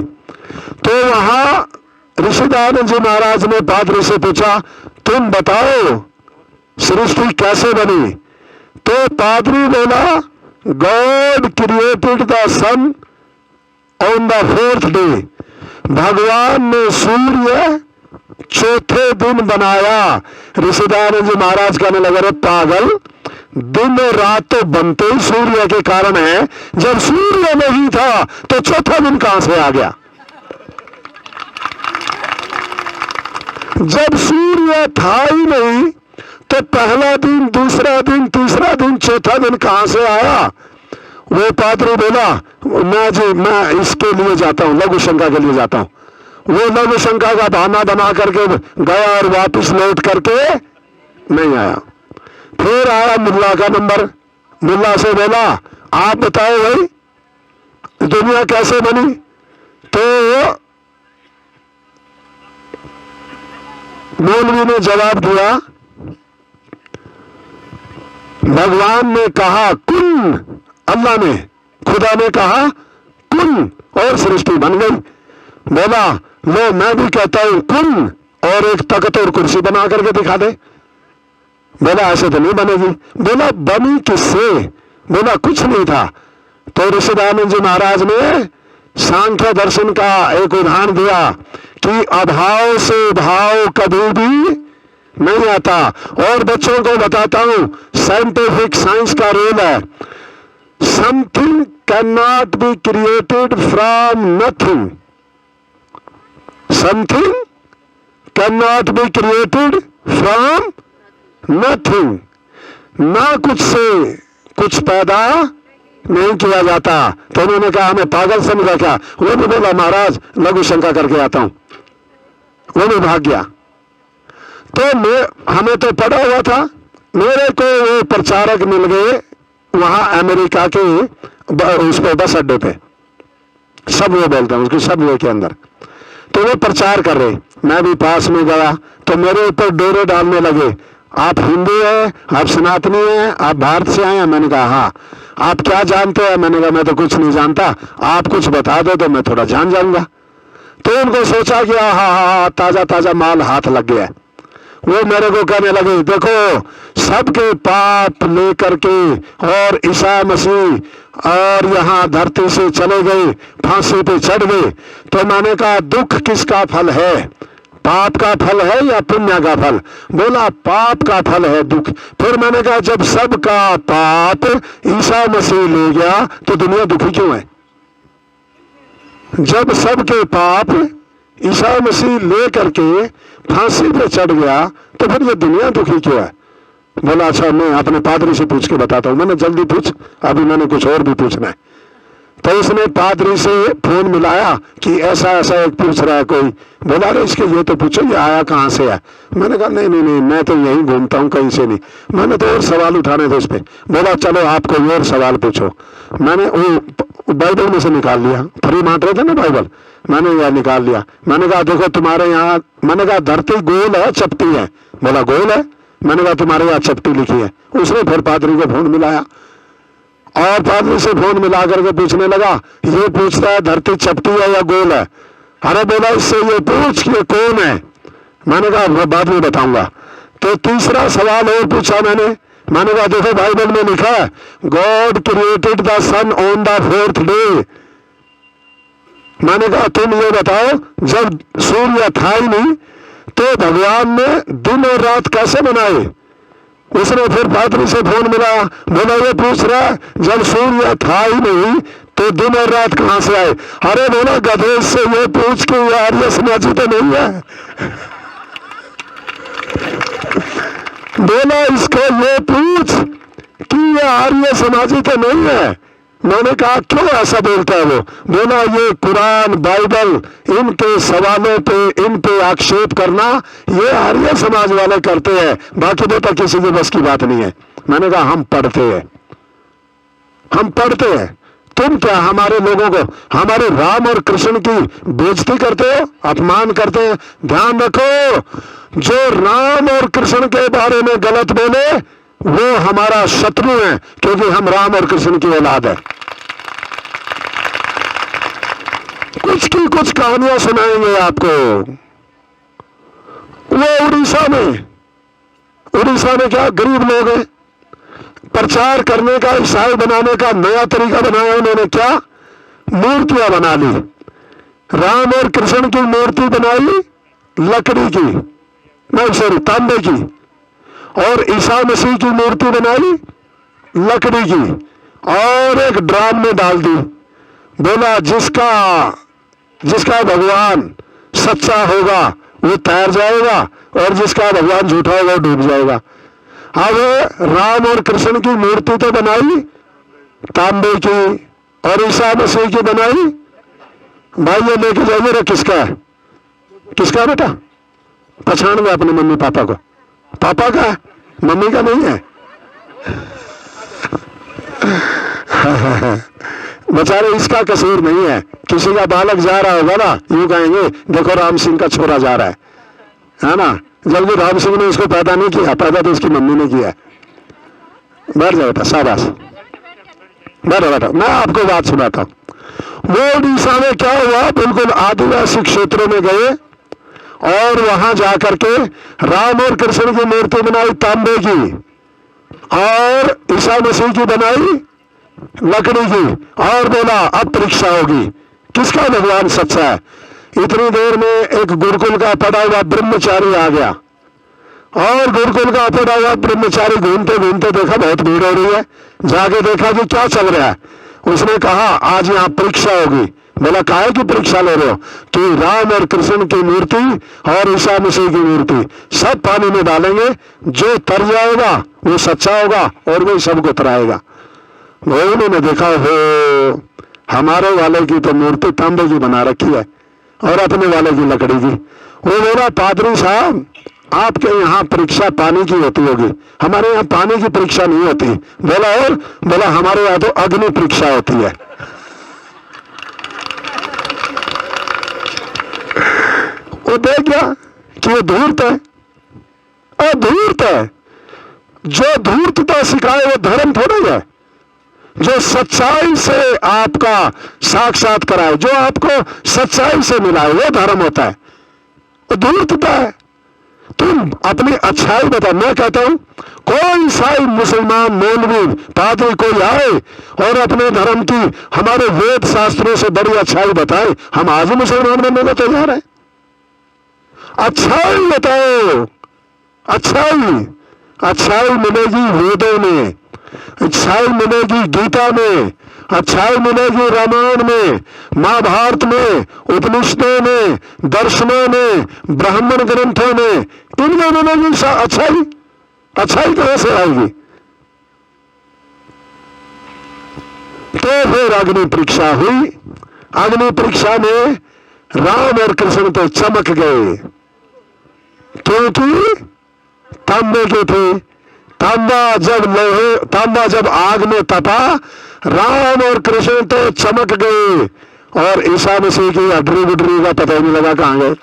तो वहां ऋषि दयानंद जी महाराज ने पादरी से पूछा तुम बताओ सृष्टि कैसे बनी। तो पादरी बोला God created the sun on the 4th day. भगवान ने सूर्य चौथे दिन बनाया। ऋषि दयानंद जी महाराज कहने लगे रे पागल, दिन और रात तो बनते ही सूर्य के कारण है। जब सूर्य नहीं था तो चौथा दिन कहां से आ गया? जब सूर्य था ही नहीं तो पहला दिन, दूसरा दिन, तीसरा दिन, चौथा दिन कहां से आया? वो पादरी बोला, मैं इसके लिए जाता हूं, लघु शंका के लिए जाता हूं। वो लघु शंका का बहाना बना करके गया और वापस लौट करके नहीं आया। फिर आया मुल्ला का नंबर। मुल्ला से बोला, आप बताओ भाई दुनिया कैसे बनी? तो मौलवी ने जवाब दिया, भगवान ने कहा कुन, अल्लाह ने, खुदा ने कहा कुन और सृष्टि बन गई। बोला लो मैं भी कहता हूं कुन और एक तख्त और कुर्सी बना करके दिखा दे। बोला ऐसे तो नहीं बनेगी। बोला बनी किससे? बोला कुछ नहीं था। तो ऋषिदानंद जी महाराज ने सांख्य दर्शन का एक उदाहरण दिया कि अभाव से भाव कभी भी नहीं आता। और बच्चों को बताता हूं साइंटिफिक साइंस का रूल है, something can not be created from nothing, something can not be created from nothing. ना कुछ से कुछ पैदा नहीं किया जाता। तो उन्होंने कहा हमें पागल समझा क्या? वो भी बोला महाराज लघु शंका करके आता हूं, वो भी भाग गया। तो हमें तो पड़ा हुआ था। मेरे को वो प्रचारक मिल गए वहां अमेरिका के उस पे बस अड्डे पे, सब वो बोलते हैं उसके सब वो के अंदर। तो वो प्रचार कर रहे, मैं भी पास में गया तो मेरे ऊपर डोरे डालने लगे, आप हिंदू हैं, आप सनातनी हैं, आप भारत से आए हैं? मैंने कहा हाँ। आप क्या जानते हैं? मैंने कहा मैं तो कुछ नहीं जानता, आप कुछ बता दो तो मैं थोड़ा जान जाऊंगा। तो उनको सोचा कि हाँ ताजा ताजा माल हाथ लग गया। वो मेरे को कहने लगे देखो सबके पाप लेकर के और ईसा मसीह और यहाँ धरती से चले गए, फांसी पे चढ़ गए। तो मैंने कहा दुख किसका फल है, पाप का फल है या पुण्य का फल? बोला पाप का फल है दुख। फिर मैंने कहा जब सबका पाप ईसा मसीह ले गया तो दुनिया दुखी क्यों है? जब सबके पाप ईसा मसीह ले करके फांसी पे चढ़ गया तो फिर ये दुनिया दुखी क्यों है? बोला अच्छा मैं अपने पादरी से पूछ के बताता हूं। मैंने जल्दी पूछ, अभी मैंने कुछ और भी पूछना है। तो उसने पादरी से फोन मिलाया कि ऐसा ऐसा एक पूछ रहा है कोई। बोला अरे इसके ये तो पूछो ये आया कहां से है? मैंने कहा नहीं मैं तो यहीं घूमता हूं कहीं से नहीं। मैंने तो और सवाल उठाने थे इस पे। बोला चलो आप कोई और सवाल पूछो। मैंने वो बाइबल में से निकाल लिया, फ्री बांट रहे थे ना बाइबल, मैंने यह निकाल लिया। मैंने कहा देखो तुम्हारे यहाँ, मैंने कहा धरती गोल है चपटी है? बोला गोल है। मैंने कहा तुम्हारे यहाँ चपटी लिखी है। उसने फिर पादरी को फोन मिलाया और पादरी से फोन मिला करके पूछने लगा ये पूछता है धरती चपटी है या गोल है? अरे बोला इससे ये पूछ कि कौन है? मैंने कहा बाद में बताऊंगा। तो तीसरा सवाल और पूछा मैंने कहा देखो बाइबल में लिखा है God created the sun on the 4th day. मैंने कहा तुम ये बताओ जब सूर्य था ही नहीं तो भगवान ने दिन और रात कैसे बनाए? उसने फिर पादरी से फोन मिला, बोला ये पूछ रहा है जब सूर्य था ही नहीं तो दिन और रात कहां से आए? अरे बोला गधे से ये पूछ के यार ये समाजी तो नहीं है। बोला इसको ये पूछ कि ये आर्य समाजी तो नहीं है। मैंने कहा क्यों ऐसा बोलता है वो? बोला ये कुरान बाइबल इनके सवालों पे इन पे आक्षेप करना ये आर्य समाज वाले करते हैं, बाकी बेटा किसी के बस की बात नहीं है। मैंने कहा हम पढ़ते हैं, तुम क्या हमारे लोगों को, हमारे राम और कृष्ण की बेइज्जती करते हो, अपमान करते हैं? ध्यान रखो जो राम और कृष्ण के बारे में गलत बोले वो हमारा शत्रु है, क्योंकि हम राम और कृष्ण की औलाद है। कुछ की कुछ कहानियां सुनाएंगे आपको। वो उड़ीसा में क्या गरीब लोग हैं, प्रचार करने का, ईसाई बनाने का नया तरीका बनाया उन्होंने। क्या मूर्तियां बना ली, राम और कृष्ण की मूर्ति बनाई लकड़ी की, नहीं सॉरी तांबे की, और ईसा मसीह की मूर्ति बनाई लकड़ी की और एक ड्राम में डाल दी। बोला जिसका भगवान सच्चा होगा वो तैर जाएगा और जिसका भगवान झूठा होगा वो डूब जाएगा। अब राम और कृष्ण की मूर्ति तो बनाई तांबे की और ईसा मसीह की बनाई। भाई ये लेके जाइए रे, किसका है? किसका है बेटा? पहचान गए अपने मम्मी पापा को? पापा का है, मम्मी का नहीं है। बेचारे इसका कसूर नहीं है। किसी का बालक जा रहा होगा ना, यूं कहेंगे देखो राम सिंह का छोरा जा रहा है ना, जबकि राम सिंह ने उसको पैदा नहीं किया, पैदा तो उसकी मम्मी ने किया। बैठ जाओ बेटा, शाबाश, बैठो बेटा, मैं आपको बात सुनाता हूं। वो उड़ीसा में क्या हुआ, बिल्कुल आदिवासी क्षेत्रों में गए और वहां जाकर के राम और कृष्ण की मूर्ति बनाई तांबे की और ईसा मसीह की बनाई लकड़ी की और बोला अब परीक्षा होगी किसका भगवान सच्चा है। इतनी देर में एक गुरुकुल का पढ़ा हुआ ब्रह्मचारी आ गया और गुरुकुल का पढ़ा हुआ ब्रह्मचारी घूमते घूमते देखा बहुत भीड़ हो रही है, जाके देखा कि क्या चल रहा है। उसने कहा आज यहाँ परीक्षा होगी। बोला काहे की परीक्षा ले रहे हो? कि राम और कृष्ण की मूर्ति और ईसा मसीह की मूर्ति सब पानी में डालेंगे, जो तर जाएगा वो सच्चा होगा और वही सबको तराएगा। उन्होंने देखा हो हमारे वाले की तो मूर्ति तांबे की बना रखी है और अपने वाले की लकड़ी की। वो बोला पादरी साहब आपके यहाँ परीक्षा पानी की होती होगी, हमारे यहाँ पानी की परीक्षा नहीं होती। बोला और? बोला हमारे यहाँ तो अग्नि परीक्षा होती है। वो देख गया कि ये धूर्त है, अधूर्त है। जो धूर्तता सिखाए वो धर्म थोड़ा ही है। जो सच्चाई से आपका साक्षात कराए, जो आपको सच्चाई से मिलाए वो धर्म होता है। वो धूर्तता है। तुम अपनी अच्छाई बता। मैं कहता हूं कोई ईसाई मुसलमान मौलवी पादरी कोई आए और अपने धर्म की हमारे वेद शास्त्रों से बड़ी अच्छाई बताए, हम आज ही मुसलमान बनने को तैयार है। अच्छाई बताओ, अच्छाई अच्छाई मिलेगी वेदों में, अच्छाई मिलेगी गीता में, अच्छाई मिलेगी रामायण में, महाभारत में, उपनिषदों में, दर्शनों में, ब्राह्मण ग्रंथों में, इनमें मिलेगी अच्छाई। अच्छाई कहां से आएगी? तो फिर अग्नि परीक्षा हुई। अग्नि परीक्षा में राम और कृष्ण तो चमक गए क्योंकि तांबे के थे। तांबा जब आग में तपा, राम और कृष्ण तो चमक गए और ईसा मसीह की हड्डी गुडरी का पता ही नहीं लगा कहां गए।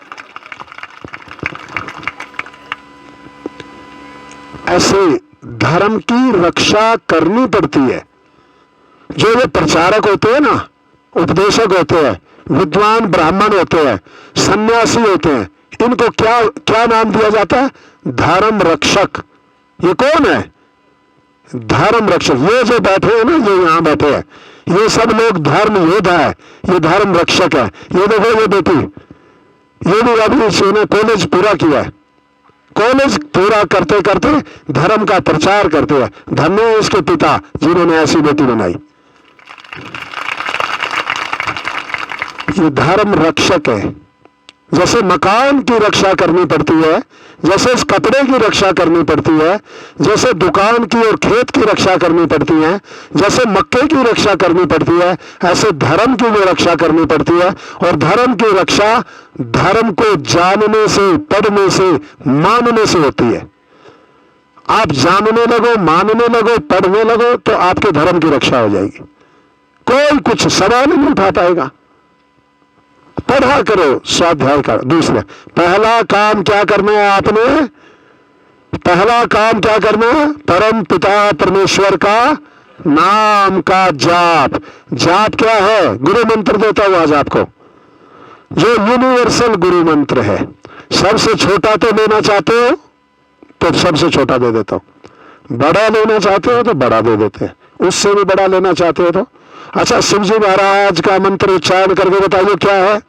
ऐसे धर्म की रक्षा करनी पड़ती है। जो ये प्रचारक होते हैं ना, उपदेशक होते हैं, विद्वान ब्राह्मण होते हैं, सन्यासी होते हैं, इनको क्या क्या नाम दिया जाता है? धर्म रक्षक। ये कौन है? धर्म रक्षक। ये जो बैठे हैं ना, जो यहां बैठे हैं, ये सब लोग धर्म योद्धा है, ये धर्म रक्षक है। ये देखो ये बेटी, ये भी अभी इसने कॉलेज पूरा किया है। कॉलेज पूरा करते करते धर्म का प्रचार करते हैं। धन्य है इसके पिता जिन्होंने ऐसी बेटी बनाई। ये धर्म रक्षक है। जैसे मकान की रक्षा करनी पड़ती है, जैसे इस कपड़े की रक्षा करनी पड़ती है, जैसे दुकान की और खेत की रक्षा करनी पड़ती है, जैसे मक्के की रक्षा करनी पड़ती है, ऐसे धर्म की भी रक्षा करनी पड़ती है। और धर्म की रक्षा धर्म को जानने से, पढ़ने से, मानने से होती है। आप जानने लगो, मानने लगो, पढ़ने लगो तो आपके धर्म की रक्षा हो जाएगी। कोई कुछ सवाल नहीं उठा पाएगा। पढ़ा करो, स्वाध्याय करो। दूसरा पहला काम क्या करना है आपने? पहला काम क्या करना है? परम पिता परमेश्वर का नाम का जाप। जाप क्या है? गुरु मंत्र देता हूं आज आपको, जो यूनिवर्सल गुरु मंत्र है। सबसे छोटा तो लेना चाहते हो तो सबसे छोटा दे देता हूं, बड़ा लेना चाहते हो तो बड़ा दे देते हैं, उससे भी बड़ा लेना चाहते हो तो। अच्छा, शिवजी महाराज का मंत्र उच्चारण करके बताइए क्या है?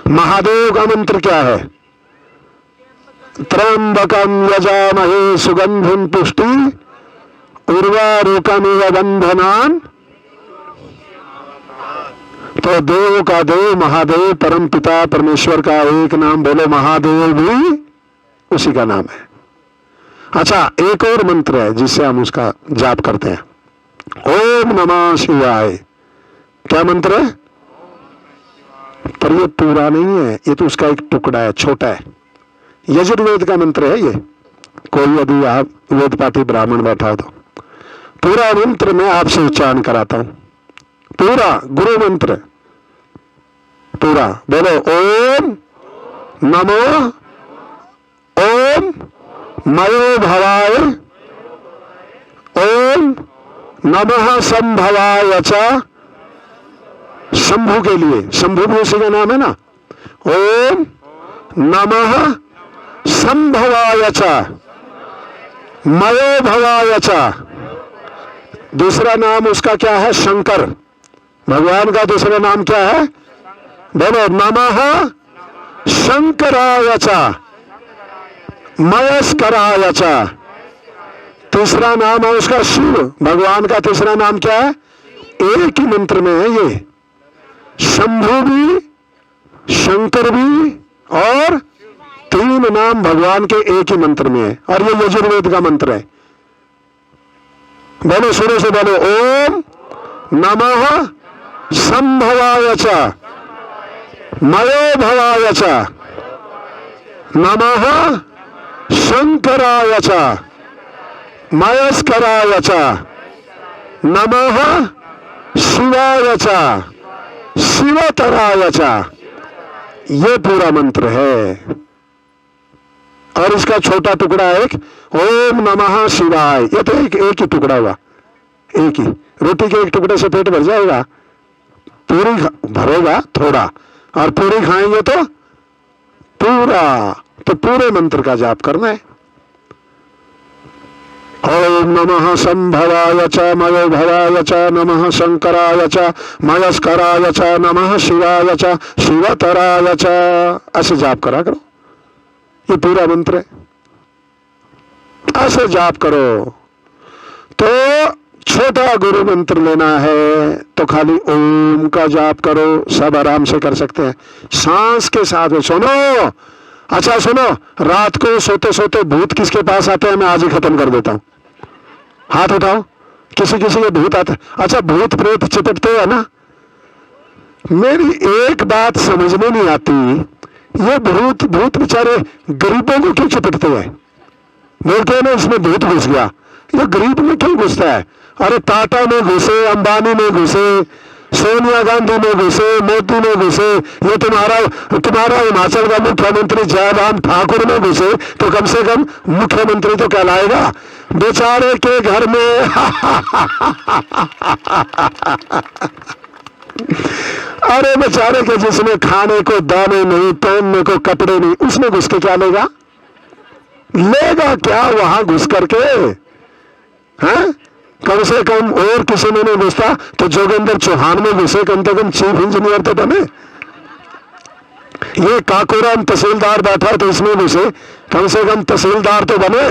महादेव का मंत्र क्या है? त्र्यंबकम यजामहे सुगंधिम पुष्टि सर्वा रोकमेव बंधनान। तो देव का देव महादेव परम पिता परमेश्वर का एक नाम बोलो, महादेव भी उसी का नाम है। अच्छा, एक और मंत्र है जिससे हम उसका जाप करते हैं, ओम नमः शिवाय। क्या मंत्र है? पर ये पूरा नहीं है, ये तो उसका एक टुकड़ा है, छोटा है। यजुर्वेद का मंत्र है ये। कोई यदि आप वेद पाठी ब्राह्मण बैठा हो तो पूरा मंत्र मैं आपसे उच्चारण कराता हूं, पूरा गुरु मंत्र पूरा बोलो। ओम नमो ओम मयो भवाय ओम नमः संभवाय च। शंभु के लिए, शंभु भी उसी का नाम है ना। ओम नमः संभवाय च मयो भवाय च। दूसरा नाम उसका क्या है? शंकर। भगवान का दूसरा नाम क्या है? बोलो, नमः शंकराय च मयस्कराय च। तीसरा नाम है उसका शिव। भगवान का तीसरा नाम क्या है? एक ही मंत्र में है ये। शंभु भी, शंकर भी और तीन नाम भगवान के एक ही मंत्र में है, और ये यजुर्वेद का मंत्र है। बोलो शुरू से बोलो, ओम नमः संभवाय च मयो भवाय च नमः शंकराय च मयस्कराय च नमः शिवाय च शिवतराय च। ये पूरा मंत्र है। और इसका छोटा टुकड़ा एक, ओम नमः शिवाय। ये तो एक ही टुकड़ा हुआ, एक ही। रोटी के एक टुकड़े से पेट भर जाएगा? पूरी भरेगा थोड़ा, और पूरी खाएंगे तो पूरा। तो पूरे मंत्र का जाप करना है। ओम नमः संभवाय च मयो भवाय च नमः शंकराय च मयस्कराय च नमः शिवाय च शिवतराय च। ऐसे जाप करा करो, ये पूरा मंत्र है। ऐसे जाप करो। तो छोटा गुरु मंत्र लेना है तो खाली ओम का जाप करो, सब आराम से कर सकते हैं, सांस के साथ में। सुनो, अच्छा सुनो, रात को सोते सोते भूत किसके पास आते हैं? मैं आज ही खत्म कर देता हूं। हाथ उठाओ, किसी किसी के भूत आते। अच्छा, भूत प्रेत चिपटते हैं ना। मेरी एक बात समझ में नहीं आती, ये भूत बेचारे गरीबों को क्यों चिपटते हैं? बोलते हैं ना इसमें भूत घुस गया। ये गरीब में क्यों घुसता है? अरे टाटा में घुसे, अंबानी में घुसे, सोनिया गांधी में घुसे, मोदी में घुसे, ये तुम्हारा हिमाचल का मुख्यमंत्री जयराम ठाकुर में घुसे तो कम से कम मुख्यमंत्री तो कहलाएगा। बेचारे के घर में अरे बेचारे के जिसमें खाने को दाने नहीं, पहनने को कपड़े नहीं, उसमें घुस के क्या लेगा? लेगा क्या वहां घुस करके? हैं? कम से कम और किसी में नहीं घुसता तो जोगेंद्र चौहान में घुसे, कम से कम चीफ इंजीनियर तो बने। ये काकोराम तहसीलदार बैठा तो इसमें घुसे, कम से कम तहसीलदार तो बने।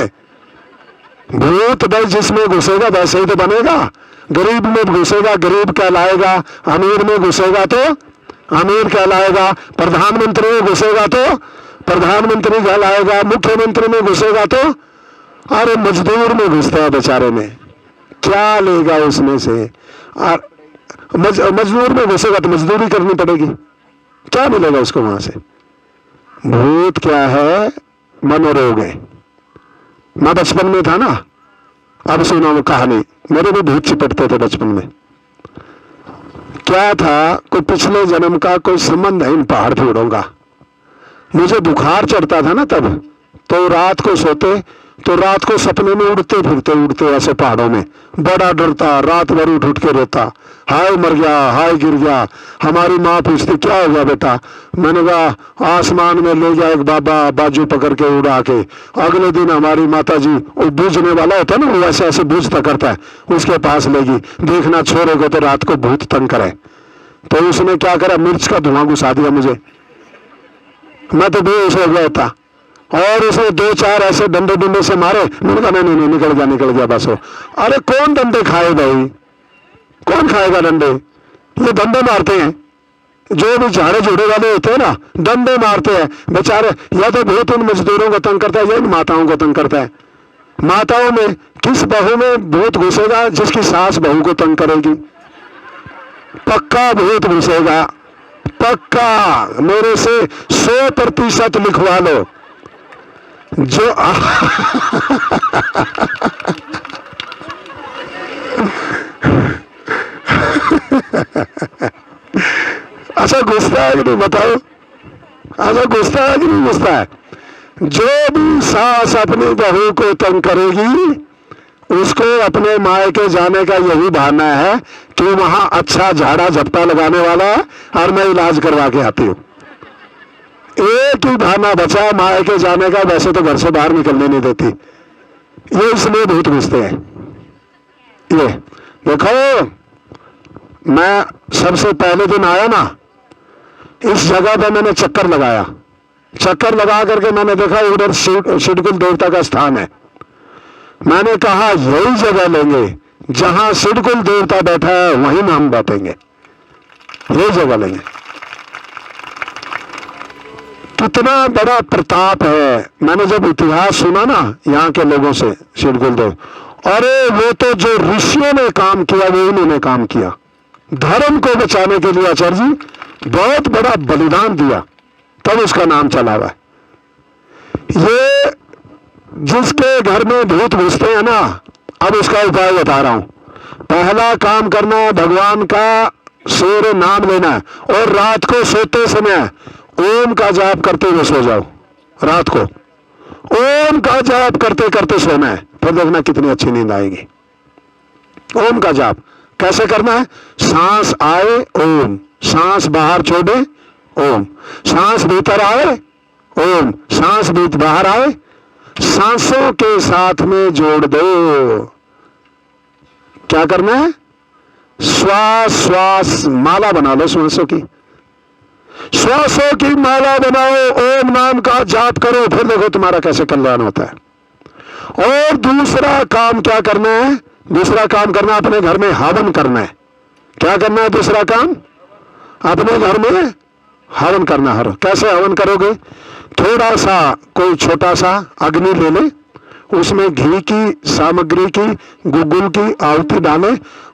भूत भाई जिसमें घुसेगा वैसे ही तो बनेगा। गरीब में घुसेगा गरीब कहलाएगा, अमीर में घुसेगा तो अमीर कहलाएगा, प्रधानमंत्री में घुसेगा तो प्रधानमंत्री कहलाएगा, मुख्यमंत्री में घुसेगा तो। अरे मजदूर में घुसता है बेचारे में, क्या लेगा उसमें से? मजदूर में घुसेगा तो मजदूरी करनी पड़ेगी, क्या मिलेगा उसको वहां से? भूत क्या है? मनोरोग है। मैं बचपन में था ना, अब सुना वो कहानी, मेरे भी भूत चिपटते थे बचपन में। क्या था, कोई पिछले जन्म का कोई संबंध है इन पहाड़ पेड़ों का। मुझे बुखार चढ़ता था ना तब, तो रात को सोते तो रात को सपने में उड़ते ऐसे पहाड़ों में, बड़ा डरता, रात भर उठ उठ के रोता, हाय मर गया, हाय गिर गया। हमारी माँ पूछती क्या हो गया बेटा? मैंने कहा आसमान में ले गया एक बाबा, बाजू पकड़ के उड़ा के। अगले दिन हमारी माता जी, वो बूझने वाला होता है ना, वो ऐसे ऐसे बूझता करता है, उसके पास लेगी, देखना छोड़ोगे तो रात को भूत तंग करे। तो उसने क्या करा, मिर्च का धुआं घुसा दिया मुझे, मैं तो बेहोश हो गया था। और उसने 2-4 ऐसे डंडे डंडे से मारे। मैंने कहा नहीं नहीं, निकल गया बस हो। अरे कौन डंडे खाए भाई, कौन खाएगा डंडे? ये डंडे मारते हैं, जो भी झाड़े झूड़े वाले होते हैं ना, डंडे मारते हैं बेचारे। या तो बहुत इन मजदूरों को तंग करता है या इन माताओं को तंग करता है। माताओं में किस बहू में भूत घुसेगा? जिसकी सास बहू को तंग करेगी, पक्का भूत घुसेगा, पक्का। मेरे से 100% लिखवा लो। जो अच्छा घुसता है कि नहीं बताओ? अच्छा घुसता है कि नहीं घुसता है? जो भी सास अपनी बहू को तंग करेगी, उसको अपने मायके जाने का यही बहाना है कि वहां अच्छा झाड़ा झपटा लगाने वाला है और मैं इलाज करवा के आती हूँ। एक ही बहाना बचा मायके जाने का, वैसे तो घर से बाहर निकलने नहीं देती। ये इसलिए भूत घुसते हैं। ये देखो, मैं सबसे पहले दिन आया ना, इस जगह पे मैंने चक्कर लगाया। चक्कर लगा करके मैंने देखा उधर सिद्धकुल देवता का स्थान है। मैंने कहा यही जगह लेंगे, जहां सिद्धकुल देवता बैठा है वहीं में हम बैठेंगे, यही जगह लेंगे। कितना बड़ा प्रताप है। मैंने जब इतिहास सुना ना यहाँ के लोगों से, सिद्धकुल देव, अरे वो तो जो ऋषियों ने काम किया वो इन्होंने काम किया। धर्म को बचाने के लिए आचार्य जी बहुत बड़ा बलिदान दिया, तब उसका नाम चला हुआ है। ये जिसके घर में भूत घुसते हैं ना, अब उसका उपाय बता रहा हूं। पहला काम करना है, भगवान का सूर्य नाम लेना है और रात को सोते समय ओम का जाप करते हुए सो जाओ। रात को ओम का जाप करते करते सोना है, फिर देखना कितनी अच्छी नींद आएगी। ओम का जाप कैसे करना है? सांस आए ओम, सांस बाहर छोड़े ओम, सांस भीतर आए ओम, सांस भीतर बाहर आए, सांसों के साथ में जोड़ दो। क्या करना है? श्वास श्वास माला बना लो, श्वासों की, श्वासों की माला बनाओ, ओम नाम का जाप करो, फिर देखो तुम्हारा कैसे कल्याण होता है। और दूसरा काम क्या करना है? दूसरा काम करना, अपने घर में हवन करना है। क्या करना है दूसरा काम? अपने घर में हवन करना है। कैसे हवन करोगे? थोड़ा सा कोई छोटा सा अग्नि ले ले, उसमें घी की सामग्री की गुग्गुल की आहुति डाले,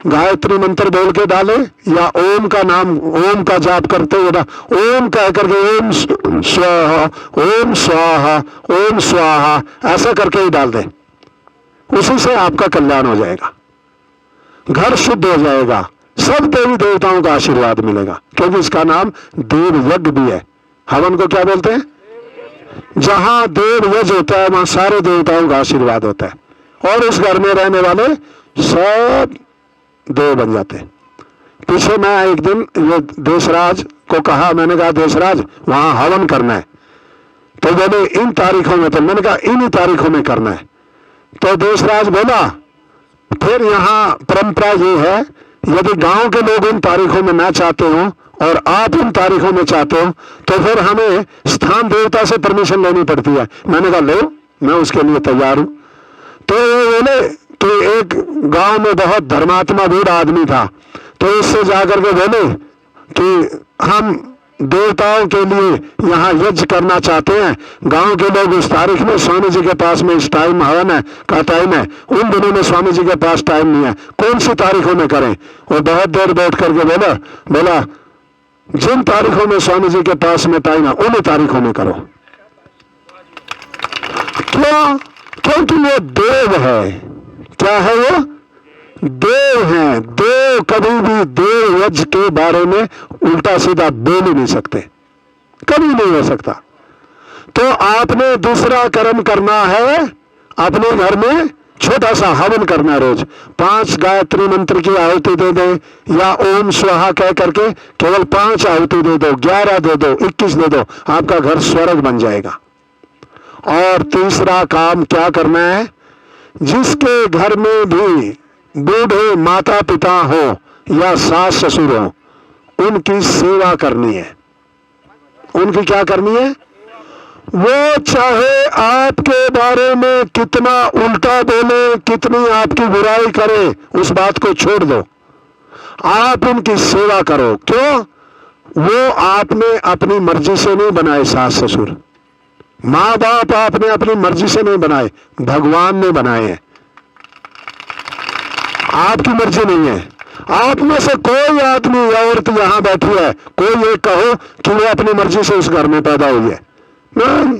गायत्री मंत्र बोल के डाले या ओम का नाम, ओम का जाप करते हुए ओम कह करके ओम स्वाहा ओम स्वाहा ओम स्वाहा ऐसा करके ही डाल दे। उसी से आपका कल्याण हो जाएगा, घर शुद्ध हो जाएगा, सब देवी देवताओं का आशीर्वाद मिलेगा। क्योंकि इसका नाम देव यज्ञ भी है। हवन को क्या बोलते हैं? जहां देव यज्ञ होता है वहां सारे देवताओं का आशीर्वाद होता है और उस घर में रहने वाले सब देव बन जाते हैं। पीछे मैं एक दिन ये देशराज को कहा, मैंने कहा देशराज वहां हवन करना है, तो बोले इन तारीखों में, तो मैंने कहा इन तारीखों में करना है। तो देशराज बोला फिर यहाँ परंपरा ये है, यदि गांव के लोग इन तारीखों में ना चाहते हो और आप इन तारीखों में चाहते हो तो फिर हमें स्थान देवता से परमिशन लेनी पड़ती है। मैंने कहा लो, मैं उसके लिए तैयार हूं। तो वो बोले कि एक गांव में बहुत धर्मात्मा बूढ़ा आदमी था, तो उससे जाकर के बोले कि हम देवताओं के लिए यहाँ यज्ञ करना चाहते हैं, गांव के लोग उस तारीख में स्वामी जी के पास में इस टाइम हवन है का टाइम है, उन दिनों में स्वामी जी के पास टाइम नहीं है, कौन सी तारीखों में करें? वो बहुत देर बैठ करके बोला जिन तारीखों में स्वामी जी के पास में टाइम है उन तारीखों में करो। क्यों? क्योंकि वो देव है। क्या है वो? देव है। देव कभी भी देव यज्ञ के बारे में उल्टा सीधा बोल ही नहीं सकते, कभी नहीं हो सकता। तो आपने दूसरा कर्म करना है, अपने घर में छोटा सा हवन करना, रोज 5 गायत्री मंत्र की आहुति दे दे या ओम स्वाहा कह करके केवल 5 आहुति दे दो, 11 दे दो, 21 दे दो, आपका घर स्वर्ग बन जाएगा। और तीसरा काम क्या करना है? जिसके घर में भी बूढ़े माता पिता हो या सास ससुर हो, उनकी सेवा करनी है। उनकी क्या करनी है? वो चाहे आपके बारे में कितना उल्टा बोले, कितनी आपकी बुराई करे, उस बात को छोड़ दो, आप उनकी सेवा करो। क्यों? वो आपने अपनी मर्जी से नहीं बनाए, सास ससुर माँ बाप आपने अपनी मर्जी से नहीं बनाए, भगवान ने बनाए हैं, आपकी मर्जी नहीं है। आप में से कोई आदमी या औरत यहां बैठी है, कोई ये कहो कि वो अपनी मर्जी से उस घर में पैदा हुई है? नहीं,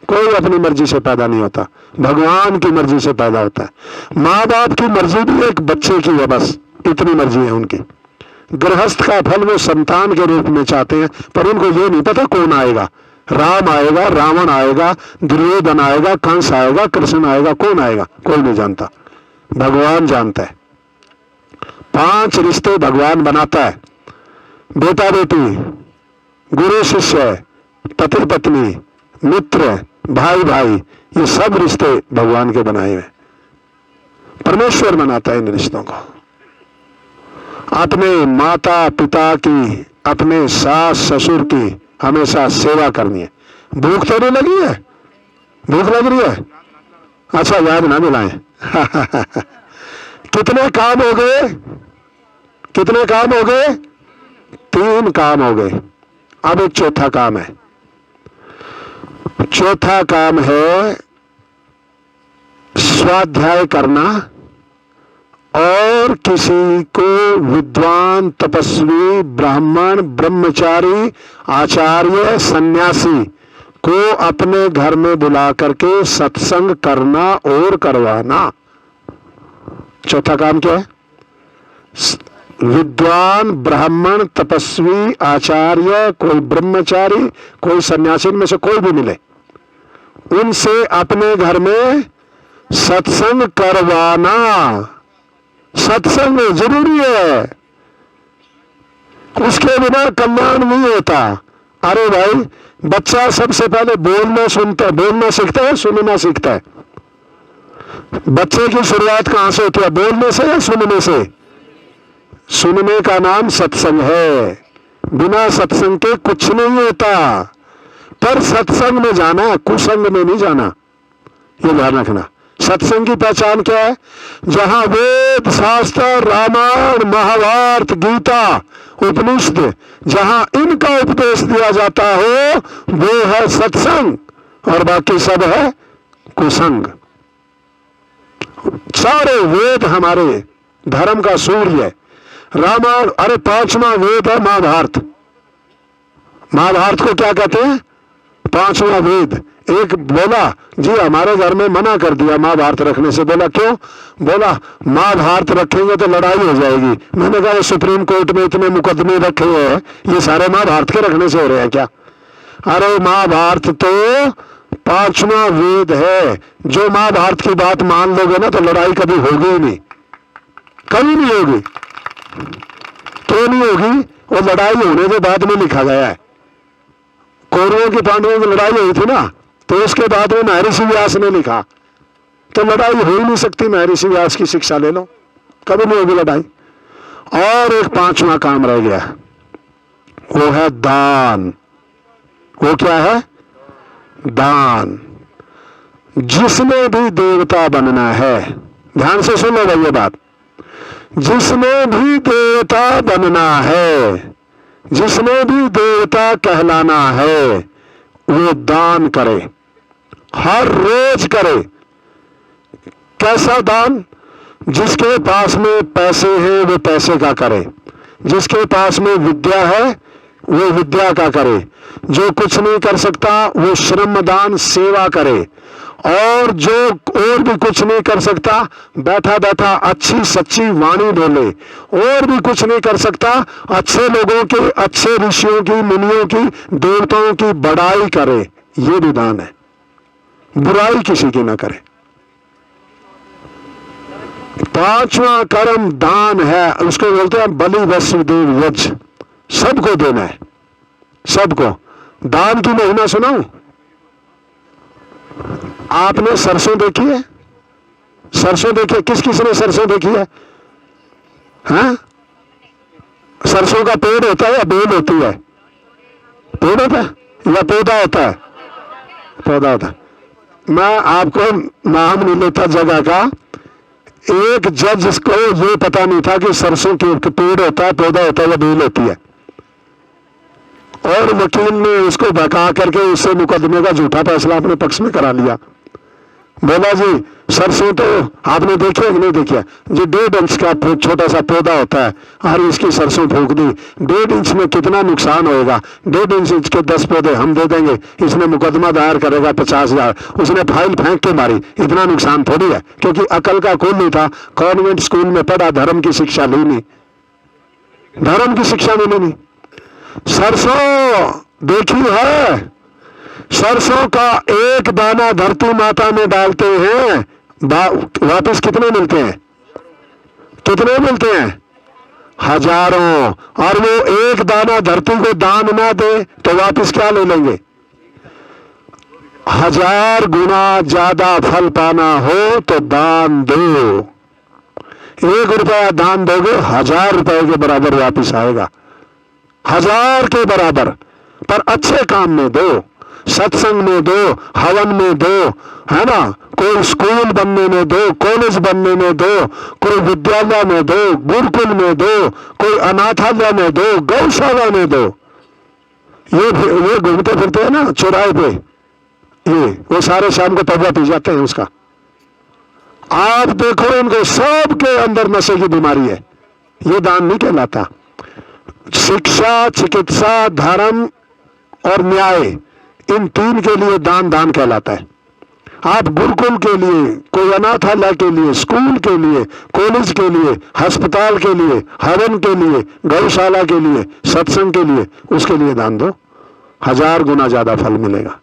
कोई अपनी मर्जी से पैदा नहीं होता, भगवान की मर्जी से पैदा होता है। माँ बाप की मर्जी भी एक बच्चे की है, बस इतनी मर्जी है उनकी। गृहस्थ का फल वो संतान के रूप में चाहते हैं, पर उनको ये नहीं पता कौन आएगा। राम आएगा, रावण आएगा, दुर्योधन आएगा, कंस आएगा, कृष्ण आएगा, कौन आएगा कोई नहीं जानता, भगवान जानता है। 5 रिश्ते भगवान बनाता है, बेटा बेटी, गुरु शिष्य, पति पत्नी, मित्र, भाई भाई, ये सब रिश्ते भगवान के बनाए हुए। परमेश्वर बनाता है इन रिश्तों को। अपने माता पिता की, अपने सास ससुर की हमेशा सेवा करनी है। भूख तो नहीं लगी है? भूख लग रही है? अच्छा, याद ना दिलाएं। कितने काम हो गए? कितने काम हो गए? 3 काम हो गए। अब एक चौथा काम है। चौथा काम है स्वाध्याय करना और किसी को विद्वान, तपस्वी, ब्राह्मण, ब्रह्मचारी, आचार्य, सन्यासी को अपने घर में बुला करके सत्संग करना और करवाना। चौथा काम क्या है? विद्वान, ब्राह्मण, तपस्वी, आचार्य, कोई ब्रह्मचारी, कोई सन्यासी, में से कोई भी मिले, उनसे अपने घर में सत्संग करवाना। सत्संग जरूरी है, उसके बिना कल्याण नहीं होता। अरे भाई, बच्चा सबसे पहले बोलना सीखता है, सुनना सीखता है। बच्चे की शुरुआत कहां से होती है? बोलने से या सुनने से? सुनने का नाम सत्संग है। बिना सत्संग के कुछ नहीं होता। पर सत्संग में जाना, कुसंग में नहीं जाना, ये ध्यान रखना। सत्संग की पहचान क्या है? जहां वेद, शास्त्र, रामायण, महाभारत, गीता, उपनिषद, जहां इनका उपदेश दिया जाता हो, वो है सत्संग, और बाकी सब है कुसंग। सारे वेद हमारे धर्म का सूर्य है। रामायण, अरे 5वां वेद है महाभारत। महाभारत को क्या कहते हैं? 5वां वेद। एक बोला जी हमारे घर में मना कर दिया महाभारत रखने से। बोला क्यों? बोला महाभारत रखेंगे तो लड़ाई हो जाएगी। मैंने कहा सुप्रीम कोर्ट में इतने मुकदमे रखे हैं, ये सारे महाभारत के रखने से हो रहे हैं क्या? अरे महाभारत तो 5वां वेद है। जो महाभारत की बात मान लोगे ना तो लड़ाई कभी होगी ही नहीं, कभी नहीं होगी। तो नहीं होगी, वो लड़ाई होने के बाद में लिखा गया है। कौरवों की पांडवों की लड़ाई हुई थी ना, तो उसके बाद में महर्षि व्यास ने लिखा, तो लड़ाई हो ही नहीं सकती। महर्षि व्यास की शिक्षा ले लो, कभी नहीं होगी लड़ाई। और एक 5वां काम रह गया, वो है दान। वो क्या है? दान। जिसने भी देवता बनना है, ध्यान से सुनो भाई ये बात, जिसने भी देवता बनना है, जिसने भी देवता कहलाना है, वो दान करे, हर रोज करे। कैसा दान? जिसके पास में पैसे हैं वो पैसे का करे, जिसके पास में विद्या है वो विद्या का करे, जो कुछ नहीं कर सकता वो श्रम दान, सेवा करे, और जो और भी कुछ नहीं कर सकता बैठा बैठा अच्छी सच्ची वाणी बोले, और भी कुछ नहीं कर सकता अच्छे लोगों के, अच्छे ऋषियों की, मुनियों की, देवताओं की बड़ाई करे, ये भी दान है। बुराई किसी की ना करे। 5वां कर्म दान है, उसको बोलते हैं बलि वसुदेव यज्ञ। सबको देना है, सबको। दान की महिमा सुनाऊं? आपने सरसों देखी है? सरसों देखी? किस किस ने सरसों देखी है? हाँ? सरसों का पेड़ होता है या बेल होती है? पेड़ होता है या पौधा होता है? पौधा होता है। मैं आपको नाम नहीं लेता जगह का। एक जज को ये पता नहीं था कि सरसों के पेड़ होता है, पौधा होता है या बेल होती है, और वकील ने उसको बहका करके उससे मुकदमे का झूठा फैसला अपने पक्ष में करा लिया। बोला जी सरसों तो आपने देखी है कि नहीं देखी है, जो 1.5 इंच का छोटा सा पौधा होता है और इसकी सरसों फूंक दी, 1.5 इंच में कितना नुकसान होगा, 1.5 इंच के 10 पौधे हम दे देंगे, इसने मुकदमा दायर करेगा 50,000, उसने फाइल फेंक के मारी, इतना नुकसान थोड़ी है, क्योंकि अकल का कुल नहीं था, कॉन्वेंट स्कूल में पढ़ा, धर्म की शिक्षा ली नहीं, धर्म की शिक्षा मिली नहीं। सरसों देखी है, सरसों का एक दाना धरती माता में डालते हैं, वापस कितने मिलते हैं, कितने मिलते हैं, हजारों। और वो एक दाना धरती को दान ना दे तो वापस क्या ले लेंगे, 1000 गुना ज्यादा फल पाना हो तो दान दो। 1 रुपया दान दोगे 1000 रुपए के बराबर वापस आएगा, 1000 के बराबर। पर अच्छे काम में दो, सत्संग में दो, हवन में दो, है ना, कोई स्कूल बनने में दो, कॉलेज बनने में दो, कोई विद्यालय में दो, गुरुकुल में दो, कोई अनाथालय में दो, गौशाला में दो। ये घूमते फिरते हैं ना चौराहे पे, ये वो सारे शाम को तबला पी जाते हैं उसका। आप देखो इनको, सबके अंदर नशे की बीमारी है, ये दान नहीं कहलाता। शिक्षा, चिकित्सा, धर्म और न्याय, इन 3 के लिए दान दान कहलाता है। आप गुरुकुल के लिए, कोई अनाथालय के लिए, स्कूल के लिए, कॉलेज के लिए, अस्पताल के लिए, हवन के लिए, गौशाला के लिए, सत्संग के लिए, उसके लिए दान दो, 1000 गुना ज्यादा फल मिलेगा।